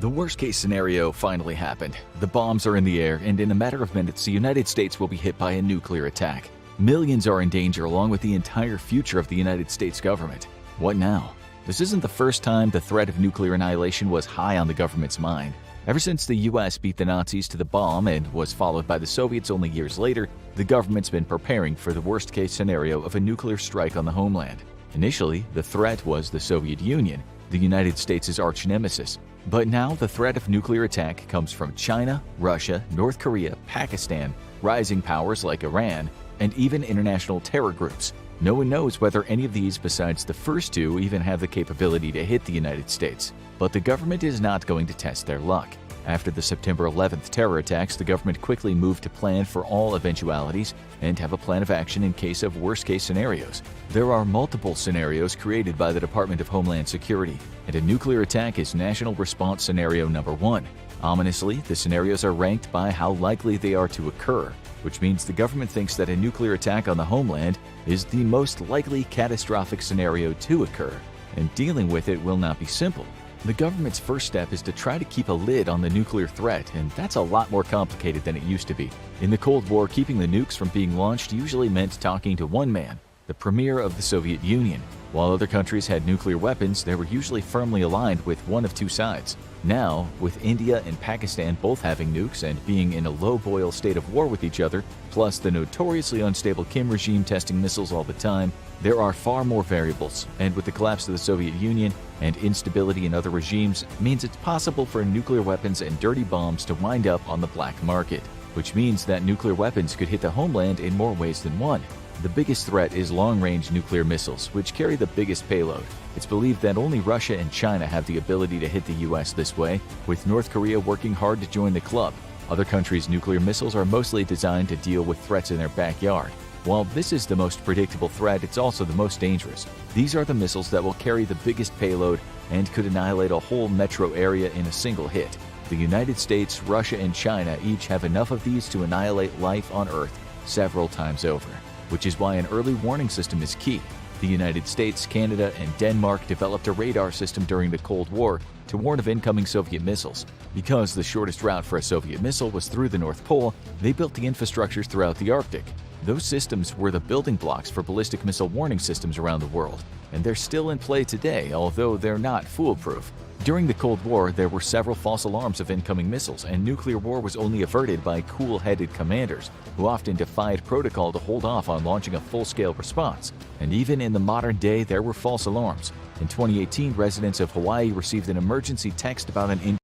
The worst-case scenario finally happened. The bombs are in the air, and in a matter of minutes, the United States will be hit by a nuclear attack. Millions are in danger, along with the entire future of the United States government. What now? This isn't the first time the threat of nuclear annihilation was high on the government's mind. Ever since the US beat the Nazis to the bomb and was followed by the Soviets only years later, the government's been preparing for the worst-case scenario of a nuclear strike on the homeland. Initially, the threat was the Soviet Union, the United States' arch-nemesis. But now the threat of nuclear attack comes from China, Russia, North Korea, Pakistan, rising powers like Iran, and even international terror groups. No one knows whether any of these besides the first two even have the capability to hit the United States. But the government is not going to test their luck. After the September 11th terror attacks, the government quickly moved to plan for all eventualities and have a plan of action in case of worst-case scenarios. There are multiple scenarios created by the Department of Homeland Security, and a nuclear attack is National Response Scenario Number 1. Ominously, the scenarios are ranked by how likely they are to occur, which means the government thinks that a nuclear attack on the homeland is the most likely catastrophic scenario to occur, and dealing with it will not be simple. The government's first step is to try to keep a lid on the nuclear threat, and that's a lot more complicated than it used to be. In the Cold War, keeping the nukes from being launched usually meant talking to one man, the premier of the Soviet Union. While other countries had nuclear weapons, they were usually firmly aligned with one of two sides. Now, with India and Pakistan both having nukes and being in a low-boil state of war with each other, plus the notoriously unstable Kim regime testing missiles all the time, there are far more variables, and with the collapse of the Soviet Union and instability in other regimes, means it's possible for nuclear weapons and dirty bombs to wind up on the black market, which means that nuclear weapons could hit the homeland in more ways than one. The biggest threat is long-range nuclear missiles, which carry the biggest payload. It's believed that only Russia and China have the ability to hit the US this way, with North Korea working hard to join the club. Other countries' nuclear missiles are mostly designed to deal with threats in their backyard. While this is the most predictable threat, it's also the most dangerous. These are the missiles that will carry the biggest payload and could annihilate a whole metro area in a single hit. The United States, Russia, and China each have enough of these to annihilate life on Earth several times over, which is why an early warning system is key. The United States, Canada, and Denmark developed a radar system during the Cold War to warn of incoming Soviet missiles. Because the shortest route for a Soviet missile was through the North Pole, they built the infrastructures throughout the Arctic. Those systems were the building blocks for ballistic missile warning systems around the world, and they're still in play today, although they're not foolproof. During the Cold War, there were several false alarms of incoming missiles, and nuclear war was only averted by cool-headed commanders who often defied protocol to hold off on launching a full-scale response. And even in the modern day, there were false alarms. In 2018, residents of Hawaii received an emergency text about an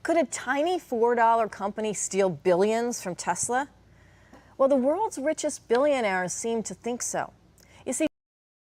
Could a tiny $4 company steal billions from Tesla? Well, the world's richest billionaires seem to think so. You see,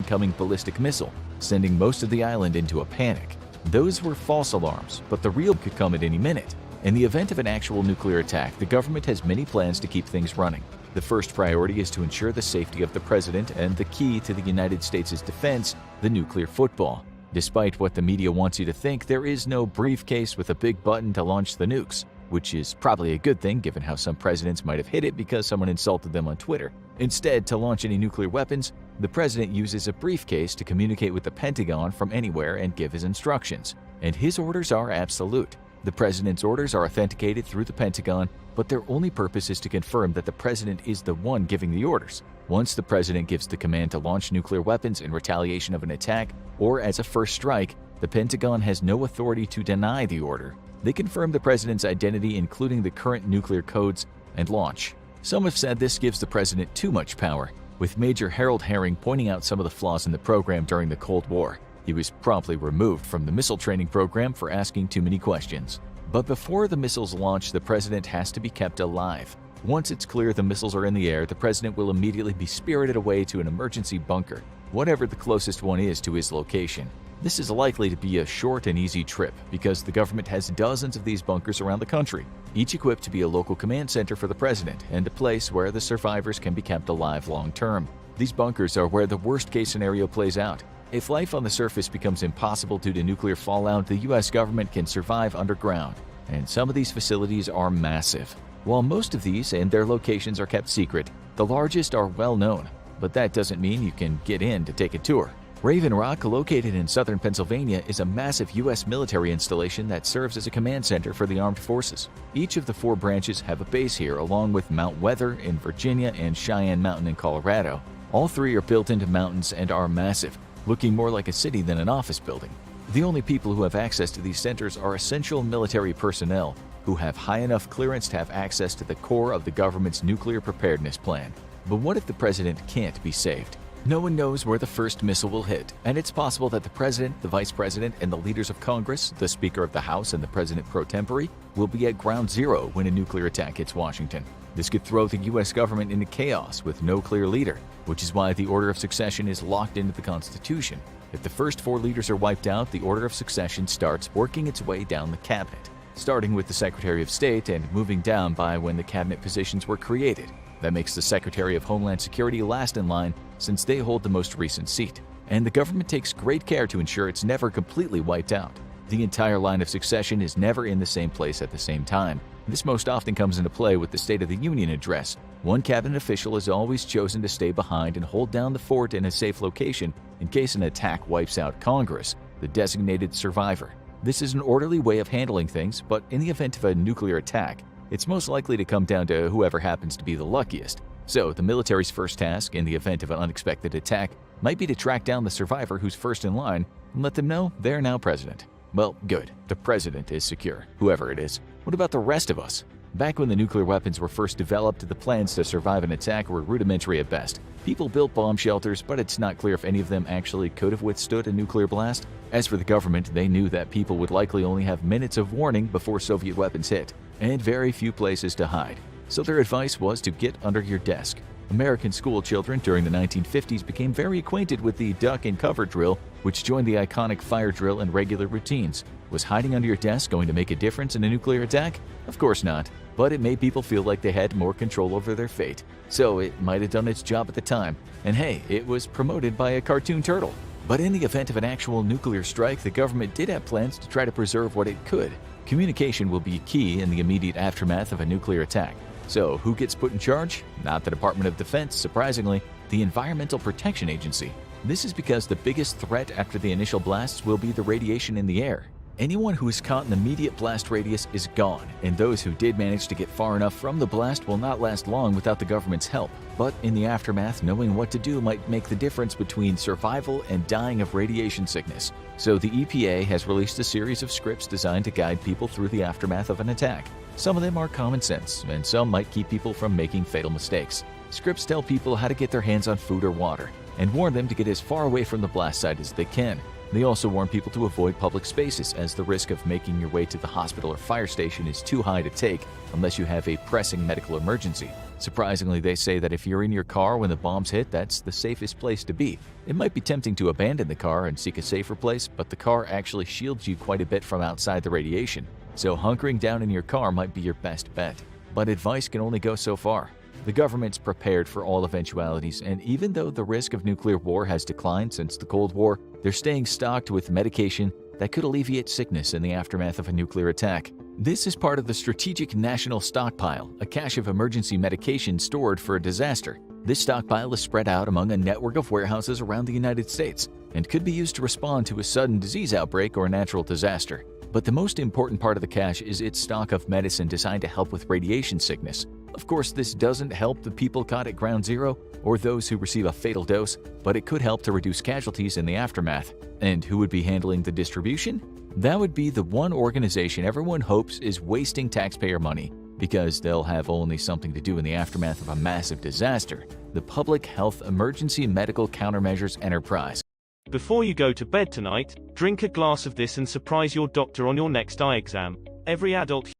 incoming ballistic missile, sending most of the island into a panic. Those were false alarms, but the real could come at any minute. In the event of an actual nuclear attack, the government has many plans to keep things running. The first priority is to ensure the safety of the president and the key to the United States' defense, the nuclear football. Despite what the media wants you to think, there is no briefcase with a big button to launch the nukes, which is probably a good thing given how some presidents might have hit it because someone insulted them on Twitter. Instead, to launch any nuclear weapons, the president uses a briefcase to communicate with the Pentagon from anywhere and give his instructions. And his orders are absolute. The president's orders are authenticated through the Pentagon, but their only purpose is to confirm that the president is the one giving the orders. Once the president gives the command to launch nuclear weapons in retaliation of an attack or as a first strike, the Pentagon has no authority to deny the order. They confirm the president's identity, including the current nuclear codes, and launch. Some have said this gives the president too much power, with Major Harold Herring pointing out some of the flaws in the program during the Cold War. He was promptly removed from the missile training program for asking too many questions. But before the missiles launch, the president has to be kept alive. Once it's clear the missiles are in the air, the president will immediately be spirited away to an emergency bunker, whatever the closest one is to his location. This is likely to be a short and easy trip because the government has dozens of these bunkers around the country, each equipped to be a local command center for the president and a place where the survivors can be kept alive long term. These bunkers are where the worst-case scenario plays out. If life on the surface becomes impossible due to nuclear fallout, the U.S. government can survive underground, and some of these facilities are massive. While most of these and their locations are kept secret, the largest are well known, but that doesn't mean you can get in to take a tour. Raven Rock, located in southern Pennsylvania, is a massive U.S. military installation that serves as a command center for the armed forces. Each of the 4 branches have a base here, along with Mount Weather in Virginia and Cheyenne Mountain in Colorado. All 3 are built into mountains and are massive, looking more like a city than an office building. The only people who have access to these centers are essential military personnel who have high enough clearance to have access to the core of the government's nuclear preparedness plan. But what if the president can't be saved? No one knows where the first missile will hit, and it's possible that the president, the vice president, and the leaders of Congress, the Speaker of the House, and the president pro tempore will be at ground zero when a nuclear attack hits Washington. This could throw the U.S. government into chaos with no clear leader, which is why the order of succession is locked into the Constitution. If the first 4 leaders are wiped out, the order of succession starts working its way down the cabinet, starting with the Secretary of State and moving down by when the cabinet positions were created. That makes the Secretary of Homeland Security last in line since they hold the most recent seat, and the government takes great care to ensure it's never completely wiped out. The entire line of succession is never in the same place at the same time. This most often comes into play with the State of the Union address. One cabinet official is always chosen to stay behind and hold down the fort in a safe location in case an attack wipes out Congress, the designated survivor. This is an orderly way of handling things, but in the event of a nuclear attack, it's most likely to come down to whoever happens to be the luckiest. So the military's first task in the event of an unexpected attack might be to track down the survivor who's first in line and let them know they're now president. Well, good. The president is secure, whoever it is. What about the rest of us? Back when the nuclear weapons were first developed, the plans to survive an attack were rudimentary at best. People built bomb shelters, but it's not clear if any of them actually could have withstood a nuclear blast. As for the government, they knew that people would likely only have minutes of warning before Soviet weapons hit, and very few places to hide. So their advice was to get under your desk. American school children during the 1950s became very acquainted with the duck and cover drill, which joined the iconic fire drill and regular routines. Was hiding under your desk going to make a difference in a nuclear attack? Of course not, but it made people feel like they had more control over their fate. So it might have done its job at the time, and hey, it was promoted by a cartoon turtle. But in the event of an actual nuclear strike, the government did have plans to try to preserve what it could. Communication will be key in the immediate aftermath of a nuclear attack. So who gets put in charge? Not the Department of Defense, surprisingly, the Environmental Protection Agency. This is because the biggest threat after the initial blasts will be the radiation in the air. Anyone who is caught in the immediate blast radius is gone, and those who did manage to get far enough from the blast will not last long without the government's help. But in the aftermath, knowing what to do might make the difference between survival and dying of radiation sickness. So the EPA has released a series of scripts designed to guide people through the aftermath of an attack. Some of them are common sense, and some might keep people from making fatal mistakes. Scripts tell people how to get their hands on food or water, and warn them to get as far away from the blast site as they can. They also warn people to avoid public spaces, as the risk of making your way to the hospital or fire station is too high to take unless you have a pressing medical emergency. Surprisingly, they say that if you're in your car when the bombs hit, that's the safest place to be. It might be tempting to abandon the car and seek a safer place, but the car actually shields you quite a bit from outside the radiation. So hunkering down in your car might be your best bet. But advice can only go so far. The government's prepared for all eventualities, and even though the risk of nuclear war has declined since the Cold War, they're staying stocked with medication that could alleviate sickness in the aftermath of a nuclear attack. This is part of the Strategic National Stockpile, a cache of emergency medication stored for a disaster. This stockpile is spread out among a network of warehouses around the United States and could be used to respond to a sudden disease outbreak or natural disaster. But the most important part of the cache is its stock of medicine designed to help with radiation sickness. Of course, this doesn't help the people caught at ground zero or those who receive a fatal dose, but it could help to reduce casualties in the aftermath. And who would be handling the distribution? That would be the one organization everyone hopes is wasting taxpayer money, because they'll have only something to do in the aftermath of a massive disaster: the Public Health Emergency Medical Countermeasures Enterprise. Before you go to bed tonight, drink a glass of this and surprise your doctor on your next eye exam. Every adult,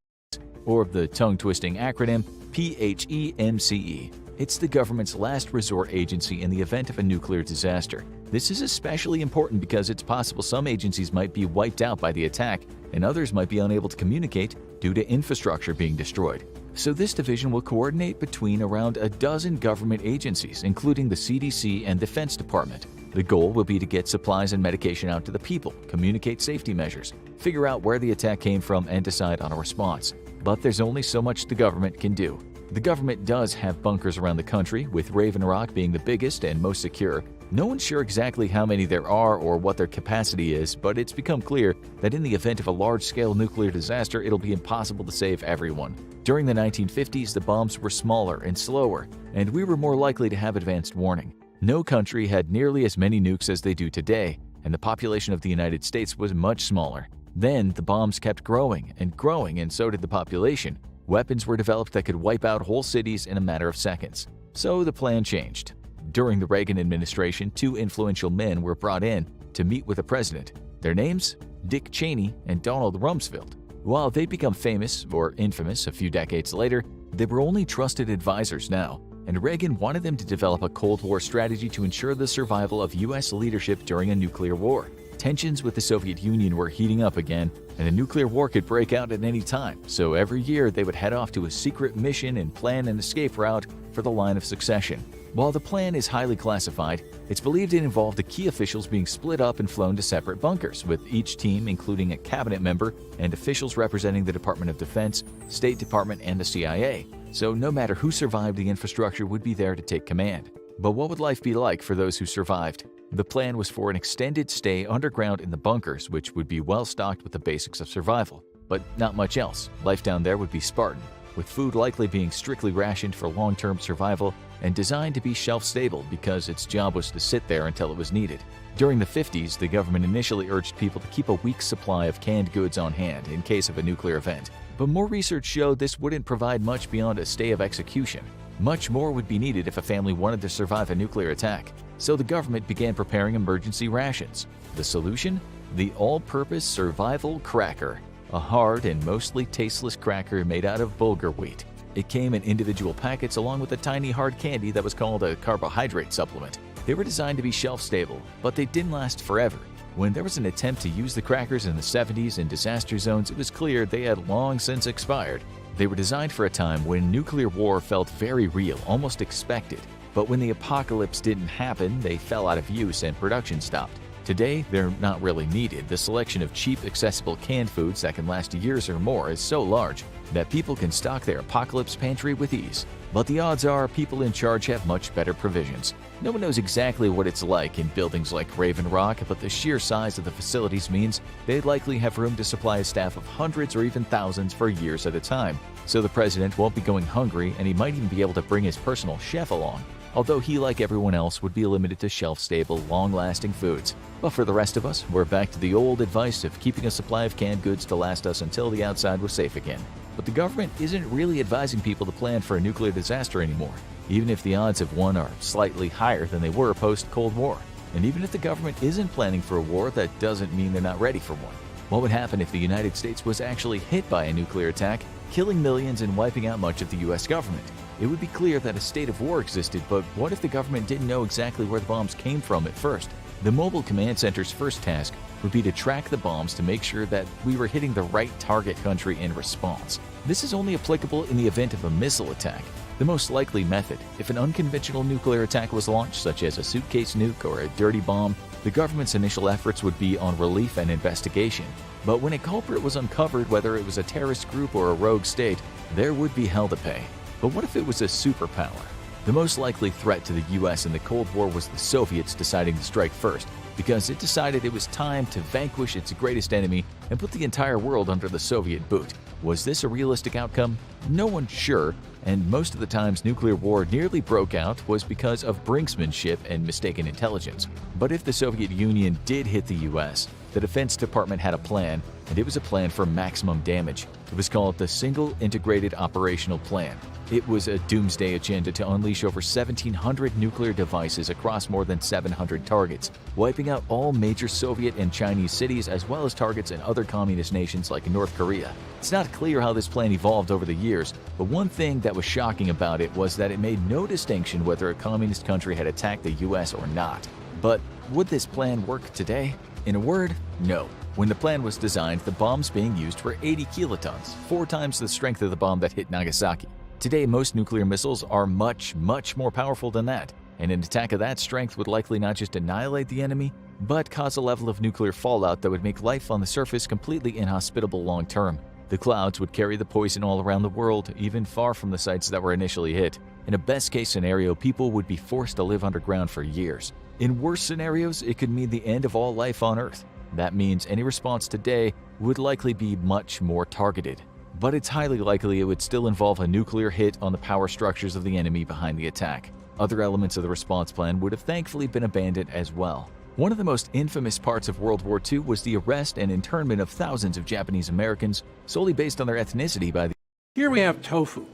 or the tongue-twisting acronym PHEMCE. It's the government's last resort agency in the event of a nuclear disaster. This is especially important because it's possible some agencies might be wiped out by the attack and others might be unable to communicate due to infrastructure being destroyed. So this division will coordinate between around a dozen government agencies, including the CDC and Defense Department. The goal will be to get supplies and medication out to the people, communicate safety measures, figure out where the attack came from, and decide on a response. But there's only so much the government can do. The government does have bunkers around the country, with Raven Rock being the biggest and most secure, No one's sure exactly how many there are or what their capacity is, but it's become clear that in the event of a large-scale nuclear disaster, it'll be impossible to save everyone. During the 1950s, the bombs were smaller and slower, and we were more likely to have advanced warning. No country had nearly as many nukes as they do today, and the population of the United States was much smaller. Then, the bombs kept growing, and so did the population. Weapons were developed that could wipe out whole cities in a matter of seconds. So the plan changed. During the Reagan administration, two influential men were brought in to meet with the president. Their names? Dick Cheney and Donald Rumsfeld. While they'd become famous, or infamous, a few decades later, they were only trusted advisors now, and Reagan wanted them to develop a Cold War strategy to ensure the survival of U.S. leadership during a nuclear war. Tensions with the Soviet Union were heating up again, and a nuclear war could break out at any time, so every year they would head off to a secret mission and plan an escape route for the line of succession. While the plan is highly classified, it's believed it involved the key officials being split up and flown to separate bunkers, with each team including a cabinet member and officials representing the Department of Defense, State Department, and the CIA. So no matter who survived, the infrastructure would be there to take command. But what would life be like for those who survived? The plan was for an extended stay underground in the bunkers, which would be well stocked with the basics of survival. But not much else. Life down there would be Spartan, with food likely being strictly rationed for long-term survival and designed to be shelf-stable because its job was to sit there until it was needed. During the 50s, the government initially urged people to keep a week's supply of canned goods on hand in case of a nuclear event. But more research showed this wouldn't provide much beyond a stay of execution. Much more would be needed if a family wanted to survive a nuclear attack, so the government began preparing emergency rations. The solution? The all-purpose survival cracker, a hard and mostly tasteless cracker made out of bulgur wheat. It came in individual packets along with a tiny hard candy that was called a carbohydrate supplement. They were designed to be shelf-stable, but they didn't last forever. When there was an attempt to use the crackers in the 70s in disaster zones, it was clear they had long since expired. They were designed for a time when nuclear war felt very real, almost expected. But when the apocalypse didn't happen, they fell out of use and production stopped. Today, they're not really needed. The selection of cheap, accessible canned foods that can last years or more is so large that people can stock their apocalypse pantry with ease. But the odds are people in charge have much better provisions. No one knows exactly what it's like in buildings like Raven Rock, but the sheer size of the facilities means they'd likely have room to supply a staff of hundreds or even thousands for years at a time. So the president won't be going hungry, and he might even be able to bring his personal chef along, although he, like everyone else, would be limited to shelf-stable, long-lasting foods. But for the rest of us, we're back to the old advice of keeping a supply of canned goods to last us until the outside was safe again. But the government isn't really advising people to plan for a nuclear disaster anymore, even if the odds of one are slightly higher than they were post-Cold War. And even if the government isn't planning for a war, that doesn't mean they're not ready for one. What would happen if the United States was actually hit by a nuclear attack, killing millions and wiping out much of the U.S. government? It would be clear that a state of war existed, but what if the government didn't know exactly where the bombs came from at first? The Mobile Command Center's first task would be to track the bombs to make sure that we were hitting the right target country in response. This is only applicable in the event of a missile attack. The most likely method, if an unconventional nuclear attack was launched, such as a suitcase nuke or a dirty bomb, the government's initial efforts would be on relief and investigation. But when a culprit was uncovered, whether it was a terrorist group or a rogue state, there would be hell to pay. But what if it was a superpower? The most likely threat to the US in the Cold War was the Soviets deciding to strike first, because it decided it was time to vanquish its greatest enemy and put the entire world under the Soviet boot. Was this a realistic outcome? No one's sure, and most of the times nuclear war nearly broke out was because of brinksmanship and mistaken intelligence. But if the Soviet Union did hit the US, the Defense Department had a plan, and it was a plan for maximum damage. It was called the Single Integrated Operational Plan. It was a doomsday agenda to unleash over 1,700 nuclear devices across more than 700 targets, wiping out all major Soviet and Chinese cities as well as targets in other communist nations like North Korea. It's not clear how this plan evolved over the years, but one thing that was shocking about it was that it made no distinction whether a communist country had attacked the US or not. But would this plan work today? In a word, no. When the plan was designed, the bombs being used were 80 kilotons, 4 times the strength of the bomb that hit Nagasaki. Today, most nuclear missiles are much more powerful than that, and an attack of that strength would likely not just annihilate the enemy, but cause a level of nuclear fallout that would make life on the surface completely inhospitable long term. The clouds would carry the poison all around the world, even far from the sites that were initially hit. In a best-case scenario, people would be forced to live underground for years. In worse scenarios, it could mean the end of all life on Earth. That means any response today would likely be much more targeted. But it's highly likely it would still involve a nuclear hit on the power structures of the enemy behind the attack. Other elements of the response plan would have thankfully been abandoned as well. One of the most infamous parts of World War II was the arrest and internment of thousands of Japanese Americans solely based on their ethnicity by the Here we have tofu.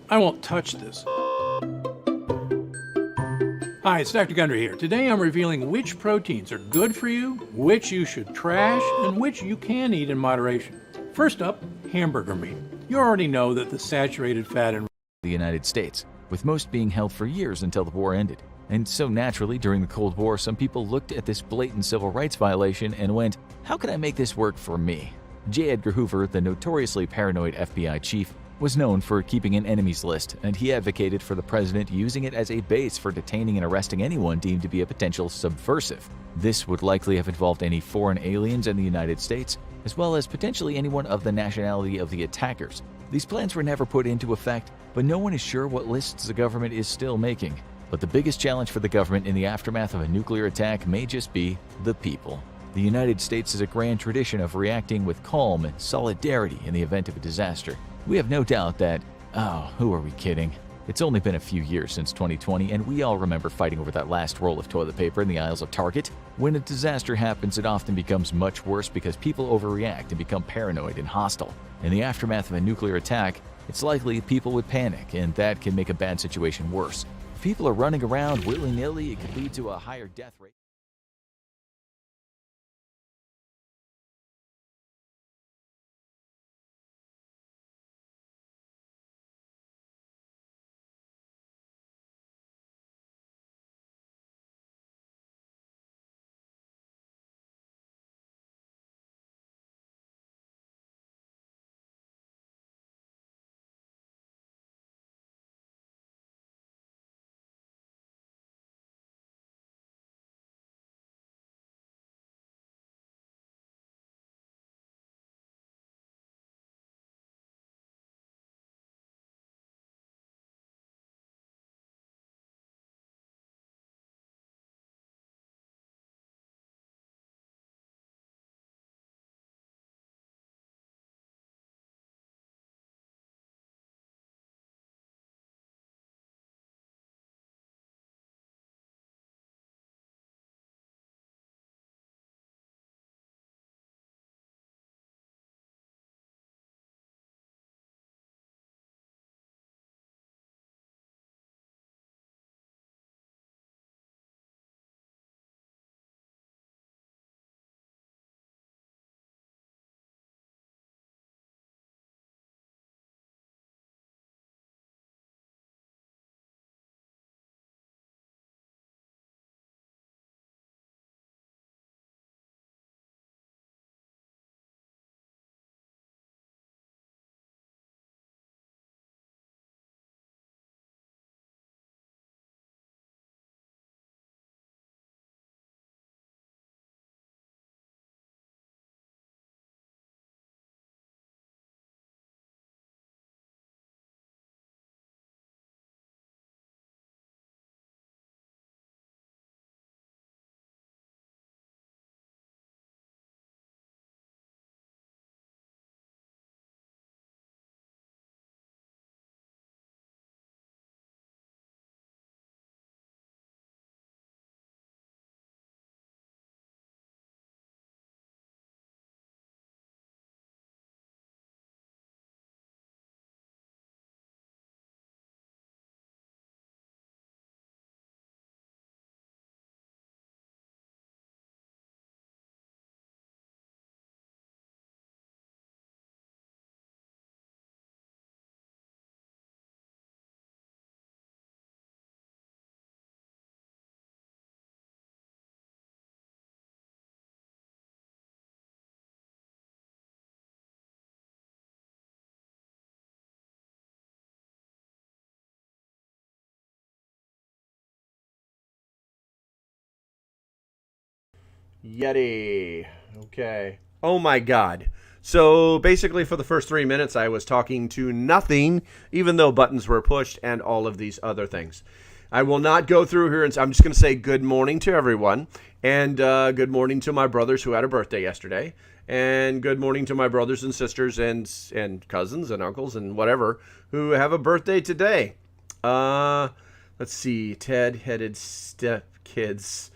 I won't touch this. Hi, it's Dr. Gundry here. Today I'm revealing which proteins are good for you, which you should trash, and which you can eat in moderation. First up, hamburger meat. You already know that the saturated fat in the United States, with most being held for years until the war ended. And so naturally, during the Cold War, some people looked at this blatant civil rights violation and went, how can I make this work for me? J. Edgar Hoover, the notoriously paranoid FBI chief, was known for keeping an enemies list, and he advocated for the president using it as a base for detaining and arresting anyone deemed to be a potential subversive. This would likely have involved any foreign aliens in the United States, as well as potentially anyone of the nationality of the attackers. These plans were never put into effect, but no one is sure what lists the government is still making. But the biggest challenge for the government in the aftermath of a nuclear attack may just be the people. The United States has a grand tradition of reacting with calm and solidarity in the event of a disaster. We have no doubt that, who are we kidding? It's only been a few years since 2020, and we all remember fighting over that last roll of toilet paper in the aisles of Target. When a disaster happens, it often becomes much worse because people overreact and become paranoid and hostile. In the aftermath of a nuclear attack, it's likely people would panic, and that can make a bad situation worse. If people are running around willy-nilly, it could lead to a higher death rate. Yeti. Okay. Oh my God. So basically for the first 3 minutes, I was talking to nothing, even though buttons were pushed and all of these other things. I will not go through here, and I'm just going to say good morning to everyone, and good morning to my brothers who had a birthday yesterday, and good morning to my brothers and sisters and cousins and uncles and whatever who have a birthday today. Let's see, Ted-headed stepkids.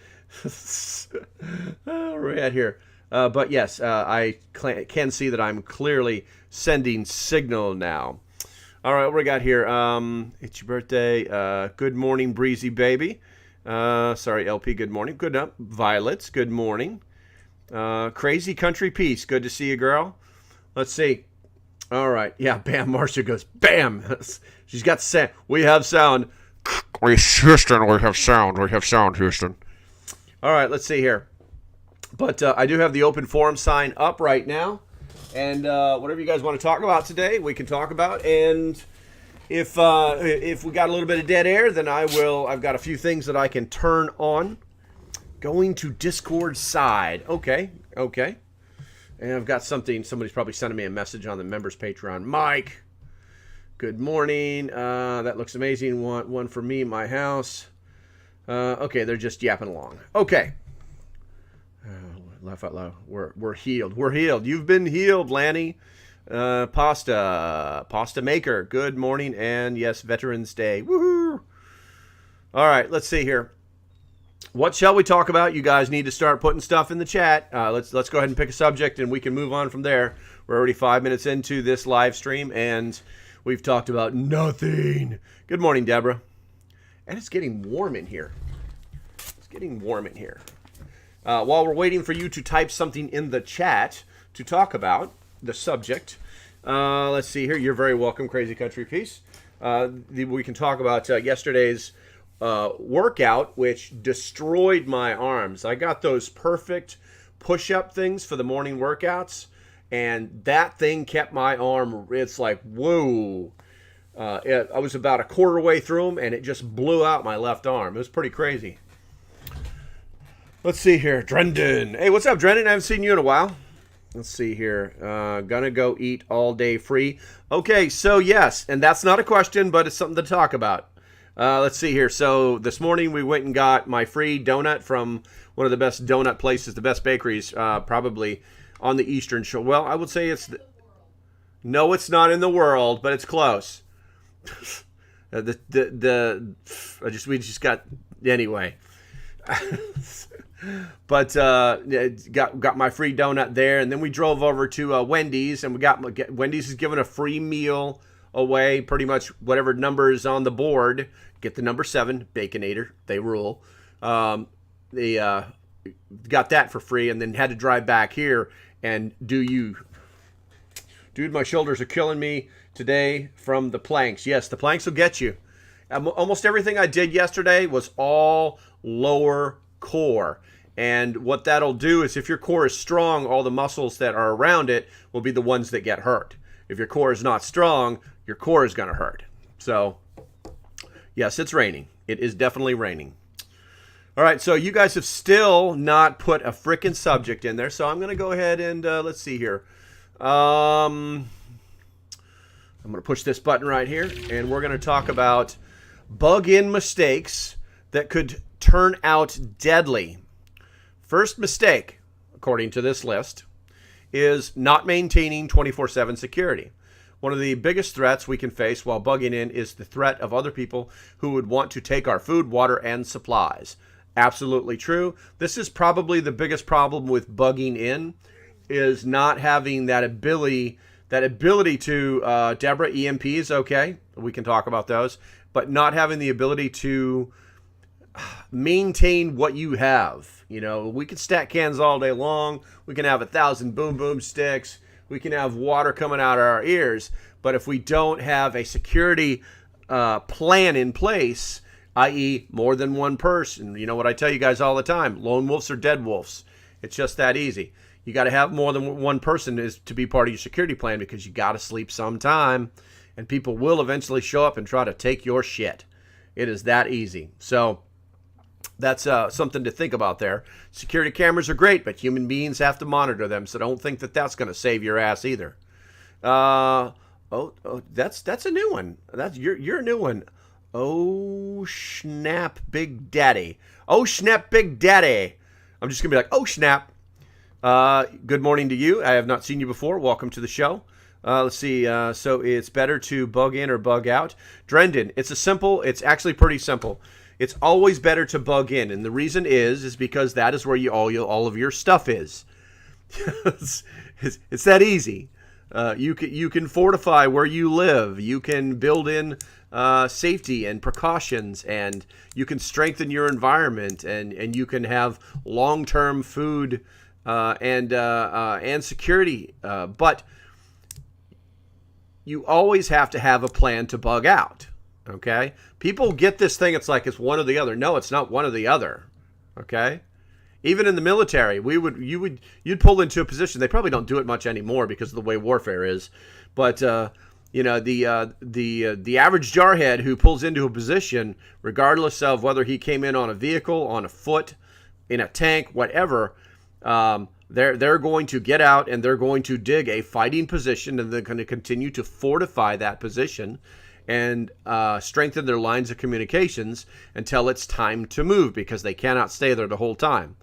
Where are we at here? But yes, I can see that I'm clearly sending signal now. All right, what we got here? It's your birthday. Good morning, Breezy Baby. Sorry, LP, good morning. Good up. Violets, good morning. Crazy Country Peace, good to see you, girl. Let's see. All right, yeah, bam, Marcia goes, bam. She's got sound. We have sound. Houston, we have sound. We have sound, Houston. All right, let's see here. But I do have the open forum sign up right now. And whatever you guys want to talk about today, we can talk about. And if we got a little bit of dead air, then I've got a few things that I can turn on. Going to Discord side. Okay. And I've got something. Somebody's probably sending me a message on the members Patreon. Mike, good morning. That looks amazing. Want one for me in my house. Okay, they're just yapping along. Okay. Laugh out loud. We're healed. We're healed. You've been healed, Lanny. Pasta maker. Good morning, and yes, Veterans Day. Woohoo! All right, let's see here. What shall we talk about? You guys need to start putting stuff in the chat. Let's go ahead and pick a subject, and we can move on from there. We're already 5 minutes into this live stream, and we've talked about nothing. Good morning, Deborah. And it's getting warm in here. While we're waiting for you to type something in the chat to talk about the subject, let's see here. You're very welcome, Crazy Country Peace. We can talk about yesterday's workout, which destroyed my arms. I got those perfect push-up things for the morning workouts, and that thing kept my arm. It's like, whoa. I was about a quarter way through them, and it just blew out my left arm. It was pretty crazy. Let's see here. Drendon. Hey, what's up, Drendon? I haven't seen you in a while. Let's see here. Gonna go eat all day free. Okay, so yes, and that's not a question, but it's something to talk about. Let's see here. So this morning we went and got my free donut from one of the best donut places, the best bakeries, probably on the Eastern Shore. Well, I would say it's... No, it's not in the world, but it's close. We just got... Anyway... But got my free donut there, and then we drove over to Wendy's, and Wendy's is giving a free meal away, pretty much whatever number is on the board. Get the number 7, Baconator, they rule. They got that for free, and then had to drive back here. And dude, my shoulders are killing me today from the planks. Yes, the planks will get you. Almost everything I did yesterday was all lower core. And what that'll do is if your core is strong, all the muscles that are around it will be the ones that get hurt. If your core is not strong, your core is going to hurt. So, yes, it's raining. It is definitely raining. All right, so you guys have still not put a frickin' subject in there. So I'm going to go ahead and let's see here. I'm going to push this button right here, and we're going to talk about bug-in mistakes that could turn out deadly. First mistake, according to this list, is not maintaining 24/7 security. One of the biggest threats we can face while bugging in is the threat of other people who would want to take our food, water, and supplies. Absolutely true. This is probably the biggest problem with bugging in, is not having that ability to, Deborah, EMPs, okay, we can talk about those, but not having the ability to maintain what you have. You know, we can stack cans all day long. We can have 1,000 boom boom sticks. We can have water coming out of our ears. But if we don't have a security plan in place, i.e. more than one person, you know what I tell you guys all the time, lone wolves are dead wolves. It's just that easy. You got to have more than one person is to be part of your security plan, because you got to sleep sometime, and people will eventually show up and try to take your shit. It is that easy. So that's something to think about there. Security cameras are great, but human beings have to monitor them, so don't think that that's going to save your ass either. That's a new one. You're a new one. Oh, snap, Big Daddy. Oh, snap, Big Daddy. I'm just going to be like, oh, snap. Good morning to you. I have not seen you before. Welcome to the show. Let's see. So it's better to bug in or bug out. Drendon, it's actually pretty simple. It's always better to bug in. And the reason is because that is where all of your stuff is. It's that easy. You can fortify where you live. You can build in safety and precautions, and you can strengthen your environment, and you can have long-term food and security. But you always have to have a plan to bug out. Okay? People get this thing. It's like it's one or the other. No, it's not one or the other. Okay? Even in the military, you'd pull into a position. They probably don't do it much anymore because of the way warfare is. But the average jarhead who pulls into a position, regardless of whether he came in on a vehicle, on a foot, in a tank, whatever, they're going to get out and they're going to dig a fighting position, and they're going to continue to fortify that position and strengthen their lines of communications until it's time to move, because they cannot stay there the whole time.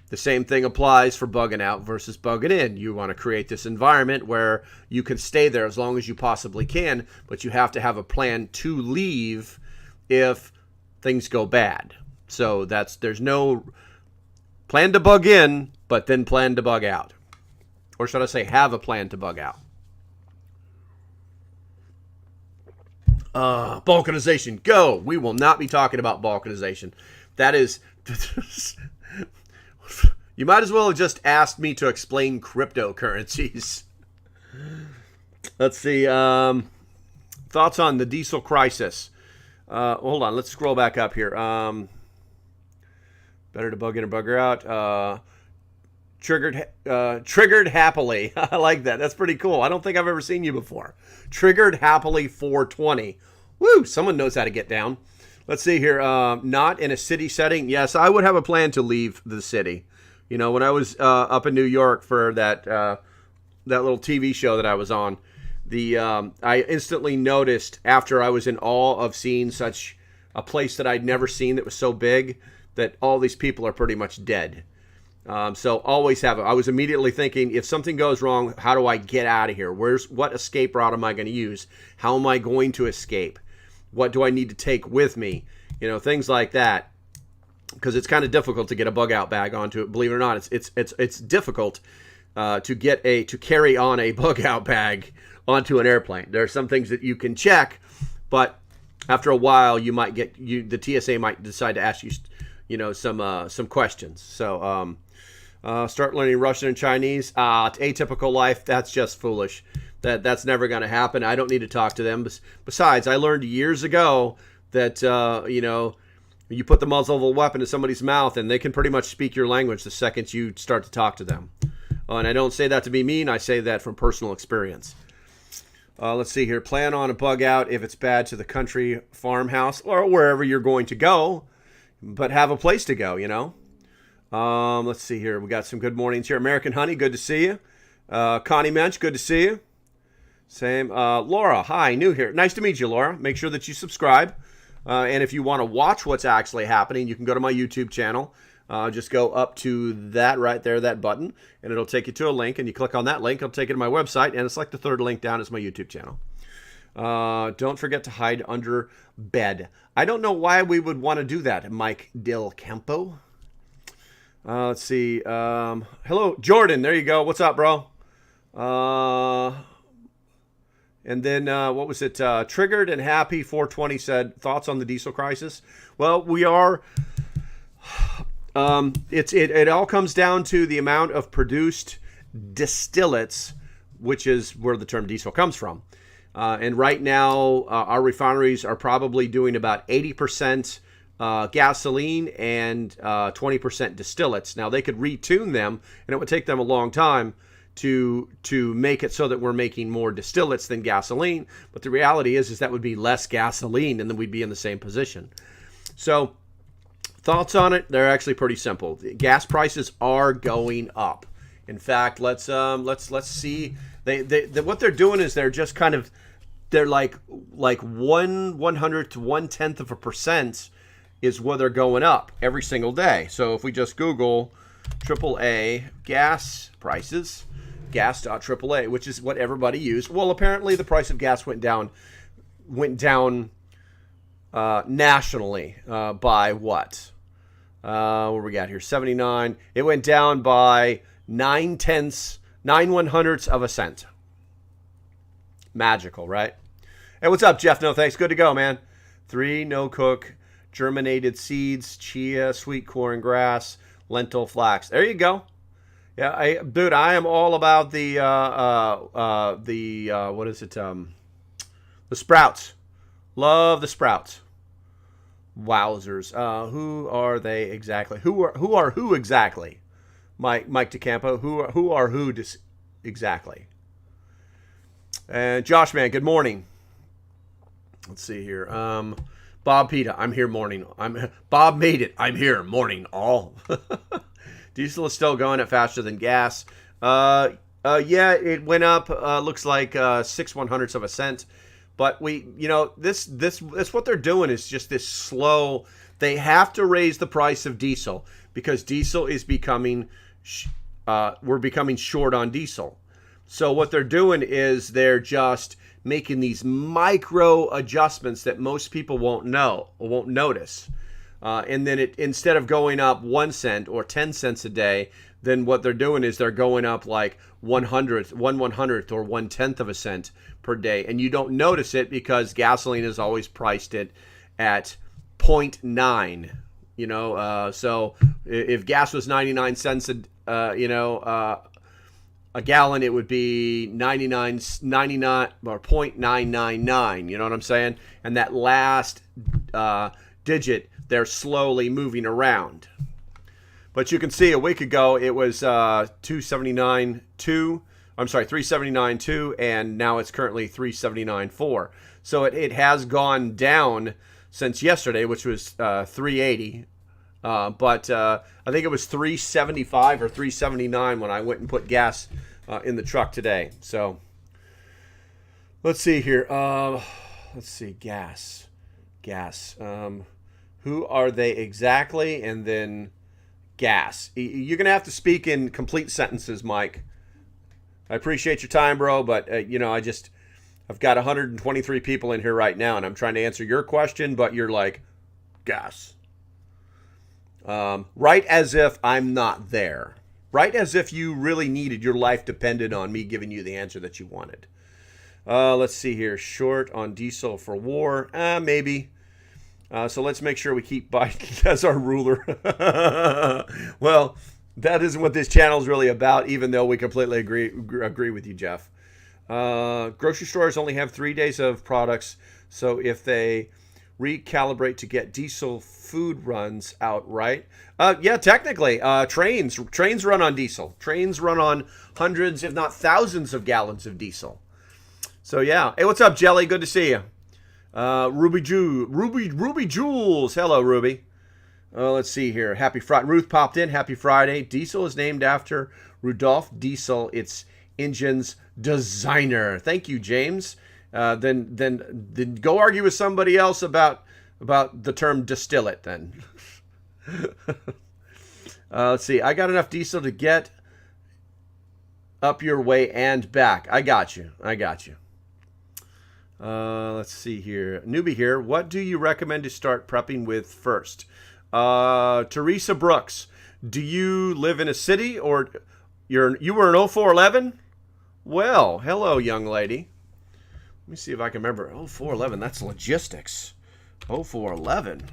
The same thing applies for bugging out versus bugging in. You want to create this environment where you can stay there as long as you possibly can, but you have to have a plan to leave if things go bad. So there's no plan to bug in, but then plan to bug out. Or should I say have a plan to bug out. Balkanization, go. We will not be talking about balkanization. That is... You might as well have just asked me to explain cryptocurrencies. Let's see. Thoughts on the diesel crisis. Hold on. Let's scroll back up here. Better to bug in or bugger out. Triggered happily. I like that. That's pretty cool. I don't think I've ever seen you before. Triggered happily 420. Woo! Someone knows how to get down. Let's see here. Not in a city setting. Yes, I would have a plan to leave the city. You know, when I was up in New York for that little TV show that I was on, I instantly noticed after I was in awe of seeing such a place that I'd never seen that was so big that all these people are pretty much dead. So always have it. I was immediately thinking, if something goes wrong, how do I get out of here? What escape route am I going to use? How am I going to escape? What do I need to take with me? You know, things like that. Because it's kind of difficult to get a bug out bag onto it. Believe it or not, it's difficult to carry on a bug out bag onto an airplane. There are some things that you can check, but after a while, the TSA might decide to ask you, some questions. So start learning Russian and Chinese. Atypical life. That's just foolish. That's never going to happen. I don't need to talk to them. Besides, I learned years ago that you put the muzzle of a weapon in somebody's mouth and they can pretty much speak your language the second you start to talk to them. And I don't say that to be mean. I say that from personal experience. Let's see here. Plan on a bug out if it's bad to the country farmhouse or wherever you're going to go, but have a place to go, you know. Let's see here. We got some good mornings here. American Honey, good to see you. Connie Mensch, good to see you. Same. Laura, hi, new here. Nice to meet you, Laura. Make sure that you subscribe. And if you want to watch what's actually happening, you can go to my YouTube channel. Just go up to that right there, that button, and it'll take you to a link. And you click on that link, it'll take you to my website, and it's like the third link down is my YouTube channel. Don't forget to hide under bed. I don't know why we would want to do that, Mike Del Campo. Let's see. Hello, Jordan. There you go. What's up, bro? And then, what was it? Triggered and Happy 420 said, thoughts on the diesel crisis? Well, we are... It all comes down to the amount of produced distillates, which is where the term diesel comes from. And right now, our refineries are probably doing about 80% gasoline and 20% distillates. Now, they could retune them, and it would take them a long time to make it so that we're making more distillates than gasoline. But the reality is that would be less gasoline, and then we'd be in the same position. So thoughts on it? They're actually pretty simple. Gas prices are going up. In fact, let's see. They what they're doing is they're just kind of they're like 1/100th to 1/10% is what they're going up every single day. So if we just Google AAA gas prices, gas.AAA, which is what everybody used. Well, apparently the price of gas went down nationally by what? What we got here? 79. It went down by 9/100ths of a cent. Magical, right? Hey, what's up, Jeff? No thanks. Good to go, man. 3 no cook germinated seeds, chia, sweet corn, grass, lentil, flax. There you go. Yeah, dude, I am all about the what is it? The sprouts. Love the sprouts. Wowzers. Who are they exactly? Who are who exactly? Mike DeCampo. Who are who exactly? And Josh, man, good morning. Let's see here. Bob Pita, I'm here morning. Bob made it. I'm here morning all. Diesel is still going at faster than gas. Yeah, it went up. Looks like 6/100ths of a cent. But this what they're doing is just this slow. They have to raise the price of diesel because diesel is becoming. We're becoming short on diesel. So what they're doing is they're just making these micro adjustments that most people won't notice. And then instead of going up 1 cent or 10 cents a day, then what they're doing is they're going up like 1/100th or 1/10th of a cent per day. And you don't notice it because gasoline is always priced at 0.9. So if gas was 99 cents a gallon, it would be 99 or 0.999. You know what I'm saying? And that last digit, they're slowly moving around. But you can see a week ago it was 379.2, and now it's currently 379.4. So it has gone down since yesterday, which was 380. But I think it was 375 or 379 when I went and put gas in the truck today. So let's see here. Let's see, gas. Who are they exactly? And then gas. You're gonna have to speak in complete sentences, Mike. I appreciate your time, bro, but I've got 123 people in here right now, and I'm trying to answer your question, but you're like, gas. Right as if I'm not there. Right as if you really needed, your life depended on me giving you the answer that you wanted. Let's see here. Short on diesel for war. Maybe. So let's make sure we keep Biden as our ruler. Well, that isn't what this channel is really about, even though we completely agree with you, Jeff. Grocery stores only have 3 days of products, so if they recalibrate to get diesel food runs out, right? Yeah, technically, trains run on diesel. Trains run on hundreds, if not thousands, of gallons of diesel. So yeah. Hey, what's up, Jelly? Good to see you. Ruby Jules. Hello, Ruby. Let's see here. Happy Friday. Ruth popped in. Happy Friday. Diesel is named after Rudolf Diesel, its engine's designer. Thank you, James. Then go argue with somebody else about the term distillate then. Let's see. I got enough diesel to get up your way and back. I got you. Let's see here. Newbie here. What do you recommend to start prepping with first? Teresa Brooks. Do you live in a city or you were an 0411? Well, hello, young lady. Let me see if I can remember. 0411, that's logistics. 0411.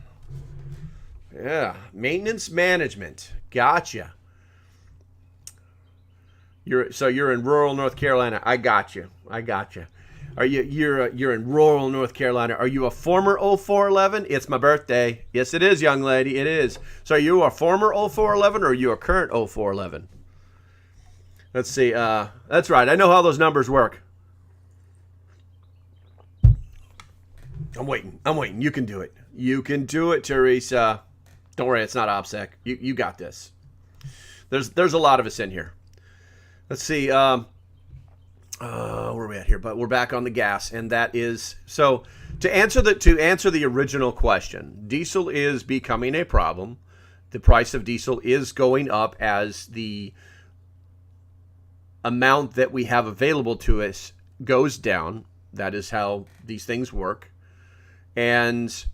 Yeah, maintenance management. Gotcha. You're in rural North Carolina. I got you. Are you're in rural North Carolina? Are you a former 0411? It's my birthday. Yes, it is, young lady. It is. So are you a former 0411 or are you a current 0411? Let's see. That's right. I know how those numbers work. I'm waiting. You can do it. You can do it, Teresa. Don't worry. It's not OPSEC. You got this. There's a lot of us in here. Let's see. Where are we at here? But we're back on the gas, and that is so. To answer the original question, diesel is becoming a problem. The price of diesel is going up as the amount that we have available to us goes down. That is how these things work. And